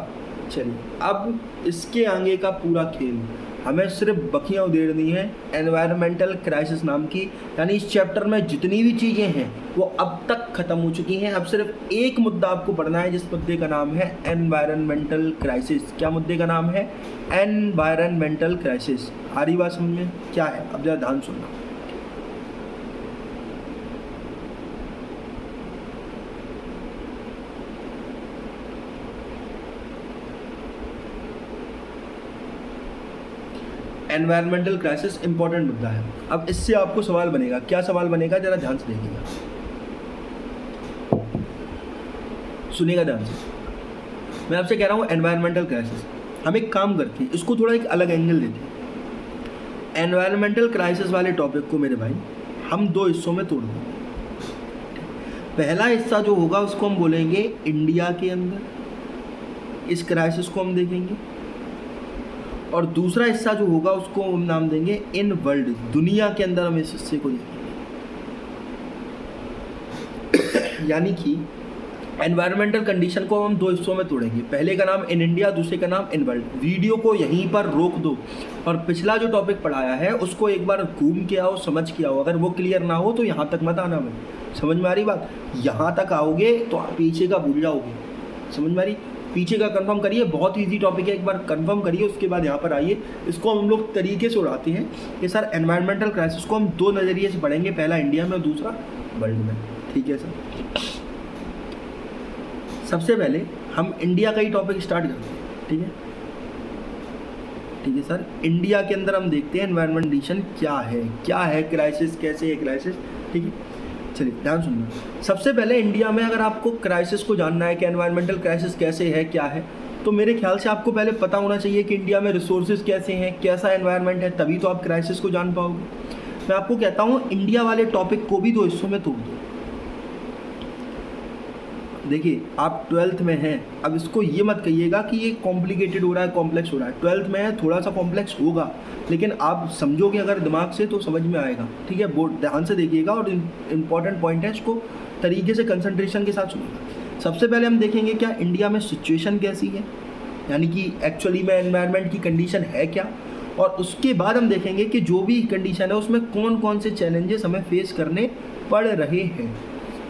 चलिए, अब इसके आगे का पूरा खेल हमें सिर्फ बखियाँ उधेड़नी है एनवायरमेंटल क्राइसिस नाम की। यानी इस चैप्टर में जितनी भी चीज़ें हैं वो अब तक ख़त्म हो चुकी हैं। अब सिर्फ एक मुद्दा आपको पढ़ना है, जिस मुद्दे का नाम है एनवायरमेंटल क्राइसिस। क्या मुद्दे का नाम है? Environmental crisis. आ रही बात समझ में? क्या है? अब जरा ध्यान सुनना। एनवायरमेंटल क्राइसिस इंपॉर्टेंट मुद्दा है। अब इससे आपको सवाल बनेगा, क्या सवाल बनेगा जरा ध्यान से देखिएगा, सुनिएगा ध्यान से। मैं आपसे कह रहा हूँ एनवायरमेंटल क्राइसिस, हम एक काम करते हैं, इसको थोड़ा एक अलग एंगल देते हैं। एनवायरमेंटल क्राइसिस वाले टॉपिक को मेरे भाई हम दो हिस्सों में तोड़ देंगे। पहला हिस्सा जो होगा उसको हम बोलेंगे इंडिया के अंदर, इस क्राइसिस को हम देखेंगे, और दूसरा हिस्सा जो होगा उसको हम नाम देंगे इन वर्ल्ड, दुनिया के अंदर हम इस हिस्से को देखेंगे। यानी कि एनवायरमेंटल कंडीशन को हम दो हिस्सों में तोड़ेंगे, पहले का नाम इन इंडिया, दूसरे का नाम इन वर्ल्ड। वीडियो को यहीं पर रोक दो और पिछला जो टॉपिक पढ़ाया है उसको एक बार घूम के आओ, समझ के आओ। अगर वो क्लियर ना हो तो यहाँ तक मत आना। भाई समझ में आ रही बात? यहाँ तक आओगे तो आप पीछे का भूल जाओगे। समझ में आ रही? पीछे का कंफर्म करिए, बहुत इजी टॉपिक है, एक बार कंफर्म करिए, उसके बाद यहाँ पर आइए। इसको हम लोग तरीके से उड़ाते हैं कि सर एनवायरमेंटल क्राइसिस को हम दो नज़रिए से पढ़ेंगे, पहला इंडिया में और दूसरा वर्ल्ड में। ठीक है सर, सबसे पहले हम इंडिया का ही टॉपिक स्टार्ट करते हैं। ठीक है, ठीक है सर। इंडिया के अंदर हम देखते हैं एनवायरमेंट कंडीशन क्या है क्राइसिस, कैसे है क्राइसिस। ठीक है, चलिए ध्यान सुनना। सबसे पहले इंडिया में अगर आपको क्राइसिस को जानना है कि एनवायरमेंटल क्राइसिस कैसे है, क्या है, तो मेरे ख्याल से आपको पहले पता होना चाहिए कि इंडिया में रिसोर्सेज कैसे हैं, कैसा एनवायरनमेंट है, तभी तो आप क्राइसिस को जान पाओगे। मैं आपको कहता हूँ इंडिया वाले टॉपिक को भी दो हिस्सों में तोड़ दो। देखिए आप 12th में हैं, अब इसको ये मत कहिएगा कि ये कॉम्प्लिकेटेड हो रहा है, कॉम्प्लेक्स हो रहा है। 12th में है, थोड़ा सा कॉम्प्लेक्स होगा, लेकिन आप समझोगे अगर दिमाग से तो समझ में आएगा। ठीक है, बोर्ड ध्यान से देखिएगा और इम्पॉर्टेंट पॉइंट है, इसको तरीके से कंसंट्रेशन के साथ सुनिएगा। सबसे पहले हम देखेंगे क्या इंडिया में सिचुएशन कैसी है, यानी कि एक्चुअली में एनवायरनमेंट की कंडीशन है क्या, और उसके बाद हम देखेंगे कि जो भी कंडीशन है उसमें कौन कौन से चैलेंजेस हमें फेस करने पड़ रहे हैं,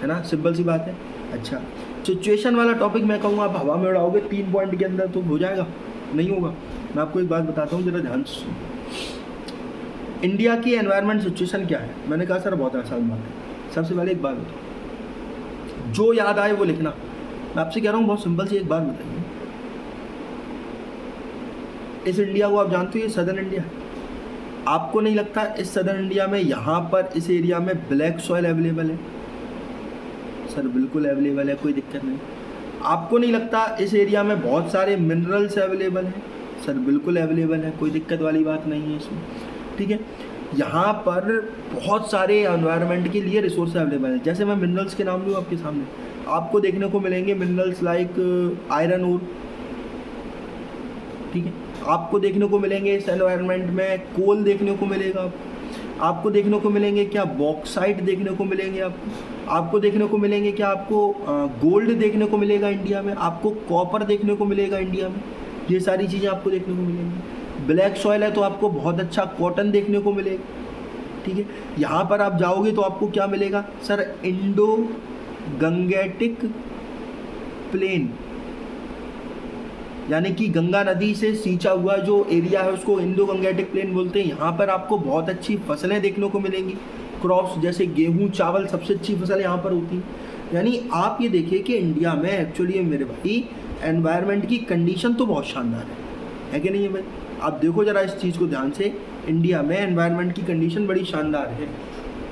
है ना, सिंपल सी बात है। अच्छा, सिचुएशन वाला टॉपिक मैं कहूँगा आप हवा में उड़ाओगे 3 पॉइंट के अंदर तो हो जाएगा, नहीं होगा। मैं आपको एक बात बताता हूँ, जरा ध्यान से। इंडिया की एनवायरनमेंट सिचुएशन क्या है? मैंने कहा सर बहुत आसान बात है। सबसे पहले एक बात बताओ, जो याद आए वो लिखना। मैं आपसे कह रहा हूँ बहुत सिंपल सी एक बात बताइए, इस इंडिया को आप जानते हो, ये सदर्न इंडिया है। आपको नहीं लगता इस सदर्न इंडिया में यहाँ पर इस एरिया में ब्लैक सॉइल अवेलेबल है? सर बिल्कुल अवेलेबल है, कोई दिक्कत नहीं। आपको नहीं लगता इस एरिया में बहुत सारे मिनरल्स अवेलेबल हैं? सर बिल्कुल अवेलेबल है, कोई दिक्कत वाली बात नहीं है इसमें। ठीक है, यहाँ पर बहुत सारे एनवायरनमेंट के लिए रिसोर्स अवेलेबल है। जैसे मैं मिनरल्स के नाम लूँ आपके सामने, आपको देखने को मिलेंगे मिनरल्स लाइक आयरन ओर। ठीक है, आपको देखने को मिलेंगे इस एनवायरनमेंट में कोल देखने को मिलेगा, आपको देखने को मिलेंगे क्या बॉक्साइट देखने को मिलेंगे, आपको देखने को मिलेंगे क्या, आपको गोल्ड देखने को मिलेगा इंडिया में, आपको कॉपर देखने को मिलेगा इंडिया में। ये सारी चीज़ें आपको देखने को मिलेंगी। ब्लैक सॉइल है तो आपको बहुत अच्छा कॉटन देखने को मिलेगा। ठीक है, यहाँ पर आप जाओगे तो आपको क्या मिलेगा सर, इंडो गंगेटिक प्लेन, यानी कि गंगा नदी से सींचा हुआ जो एरिया है उसको इंडो गंगेटिक प्लेन बोलते हैं। यहाँ पर आपको बहुत अच्छी फसलें देखने को मिलेंगी, क्रॉप्स जैसे गेहूँ चावल, सबसे अच्छी फसल यहाँ पर होती है। यानी आप ये देखिए कि इंडिया में एक्चुअली मेरे भाई एनवायरनमेंट की कंडीशन तो बहुत शानदार है कि नहीं है भाई? आप देखो ज़रा इस चीज़ को ध्यान से, इंडिया में एनवायरनमेंट की कंडीशन बड़ी शानदार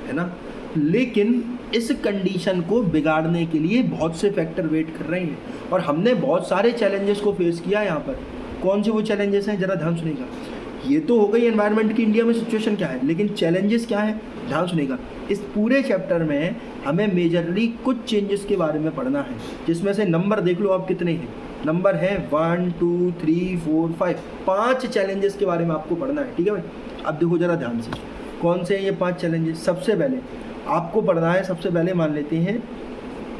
है ना। लेकिन इस कंडीशन को बिगाड़ने के लिए बहुत से फैक्टर वेट कर रहे हैं और हमने बहुत सारे चैलेंजेस को फेस किया यहाँ पर। कौन से वो चैलेंजेस हैं, ज़रा ध्यान सुनेगा। ये तो हो गई एनवायरनमेंट की इंडिया में सिचुएशन क्या है, लेकिन चैलेंजेस क्या है, ध्यान सुनेगा। इस पूरे चैप्टर में हमें मेजरली कुछ चेंजेस के बारे में पढ़ना है, जिसमें से नंबर देख लो आप कितने हैं, नंबर है 1 2 3 4 5, 5 चैलेंजेस के बारे में आपको पढ़ना है। ठीक है भाई, अब देखो ज़रा ध्यान से कौन से हैं ये 5 चैलेंजेस। सबसे पहले आपको पढ़ना है, सबसे पहले मान लेते हैं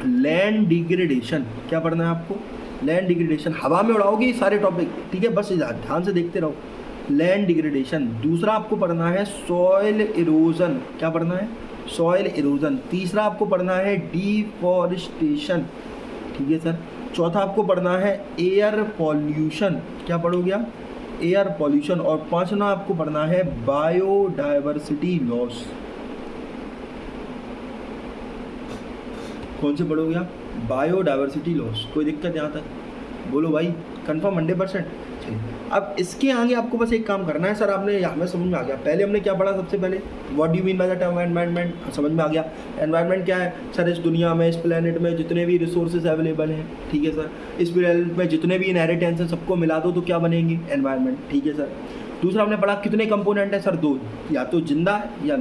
लैंड डिग्रेडेशन। क्या पढ़ना है आपको? Land degradation. हवा में उड़ाओगे सारे टॉपिक, ठीक है, बस ध्यान से देखते रहो। Land degradation. दूसरा आपको पढ़ना है सॉइल इरोजन। क्या पढ़ना है? Soil erosion. तीसरा आपको पढ़ना है डिफॉरेस्टेशन। ठीक है सर। चौथा आपको पढ़ना है एयर पॉल्यूशन। क्या पढ़ोगे आप? Air pollution. और पांचवा आपको पढ़ना है बायोडाइवर्सिटी लॉस। कौन से पढ़ोगे आप? Biodiversity loss. कोई दिक्कत यहाँ तक? बोलो भाई। कंफर्म 100%। चलिए अब इसके आगे आपको बस एक काम करना है सर, आपने हमें समझ में आ गया। पहले हमने क्या पढ़ा, सबसे पहले what do you mean by the term environment, समझ में आ गया। एनवायरनमेंट क्या है सर, इस दुनिया में, इस प्लेनेट में जितने भी रिसोर्सेज अवेलेबल हैं, ठीक है सर, इस प्लेनेट में जितने भी इनहेरिटेंस हैं सबको मिला दो तो क्या बनेंगे, एनवायरनमेंट, ठीक है सर। दूसरा हमने पढ़ा कितने कंपोनेंट है सर, 2, या तो जिंदा है या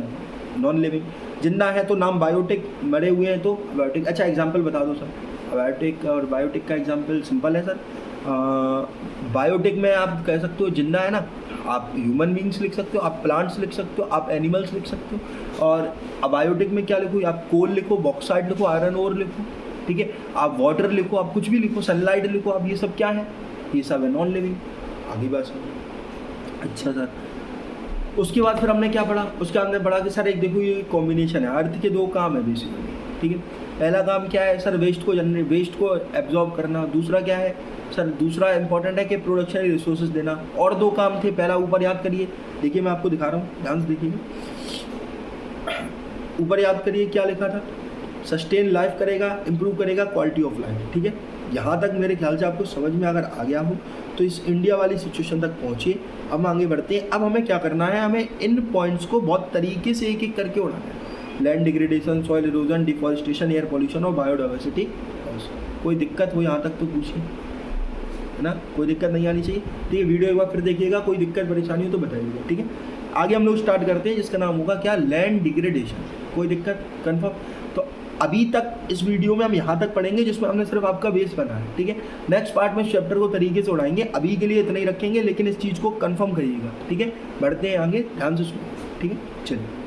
नॉन लिविंग। जिंदा है तो नाम बायोटिक, मरे हुए हैं तो बायोटिक। अच्छा एग्जाम्पल बता दो सर, बायोटिक और बायोटिक का एग्जाम्पल सिंपल है सर। बायोटिक में आप कह सकते हो जिंदा है ना, आप ह्यूमन बींग्स लिख सकते हो, आप प्लांट्स लिख सकते हो, आप एनिमल्स लिख सकते हो। और बायोटिक में क्या लिखो, आप कोल लिखो, बॉक्साइट लिखो, आयरन ओर लिखो, ठीक है, आप वाटर लिखो, आप कुछ भी लिखो, सनलाइट लिखो, आप ये सब क्या है, ये सब है नॉन लिविंग। आगे बात सर। अच्छा सर, उसके बाद फिर हमने क्या पढ़ा, उसके बाद हमने पढ़ा कि सर एक देखो ये कॉम्बिनेशन है, अर्थ के 2 काम है बेसिकली, ठीक है। पहला काम क्या है सर, वेस्ट को एब्जॉर्ब करना। दूसरा क्या है सर, दूसरा इंपॉर्टेंट है कि प्रोडक्शन रिसोर्सेज देना। और 2 काम थे, पहला ऊपर याद करिए, देखिए मैं आपको दिखा रहा हूँ, ध्यान से देखिए, ऊपर याद करिए क्या लिखा था, सस्टेन लाइफ करेगा, इम्प्रूव करेगा क्वालिटी ऑफ लाइफ, ठीक है। यहाँ तक मेरे ख्याल से आपको समझ में अगर आ गया हो तो इस इंडिया वाली सिचुएशन तक पहुँचिए। अब हम आगे बढ़ते हैं। अब हमें क्या करना है, हमें इन पॉइंट्स को बहुत तरीके से एक एक करके उड़ाना है। Land degradation, soil erosion, deforestation, air pollution और बायोडाइवर्सिटी। कोई दिक्कत हो यहाँ तक तो पूछिए, है ना, कोई दिक्कत नहीं आनी चाहिए, ठीक है। वीडियो एक बार फिर देखिएगा, कोई दिक्कत परेशानी हो तो बताइएगा, ठीक है। आगे हम लोग स्टार्ट करते हैं जिसका नाम होगा क्या, लैंड डिग्रेडेशन। कोई दिक्कत कन्फर्म। तो अभी तक इस वीडियो में हम यहाँ तक पढ़ेंगे जिसमें हमने सिर्फ आपका बेस बना है, ठीक है। नेक्स्ट पार्ट में चैप्टर को तरीके से उड़ाएंगे, अभी के लिए इतना ही रखेंगे, लेकिन इस चीज़ को कंफर्म करिएगा, ठीक है। बढ़ते हैं आगे, ध्यान से सुनिए, ठीक है। चलिए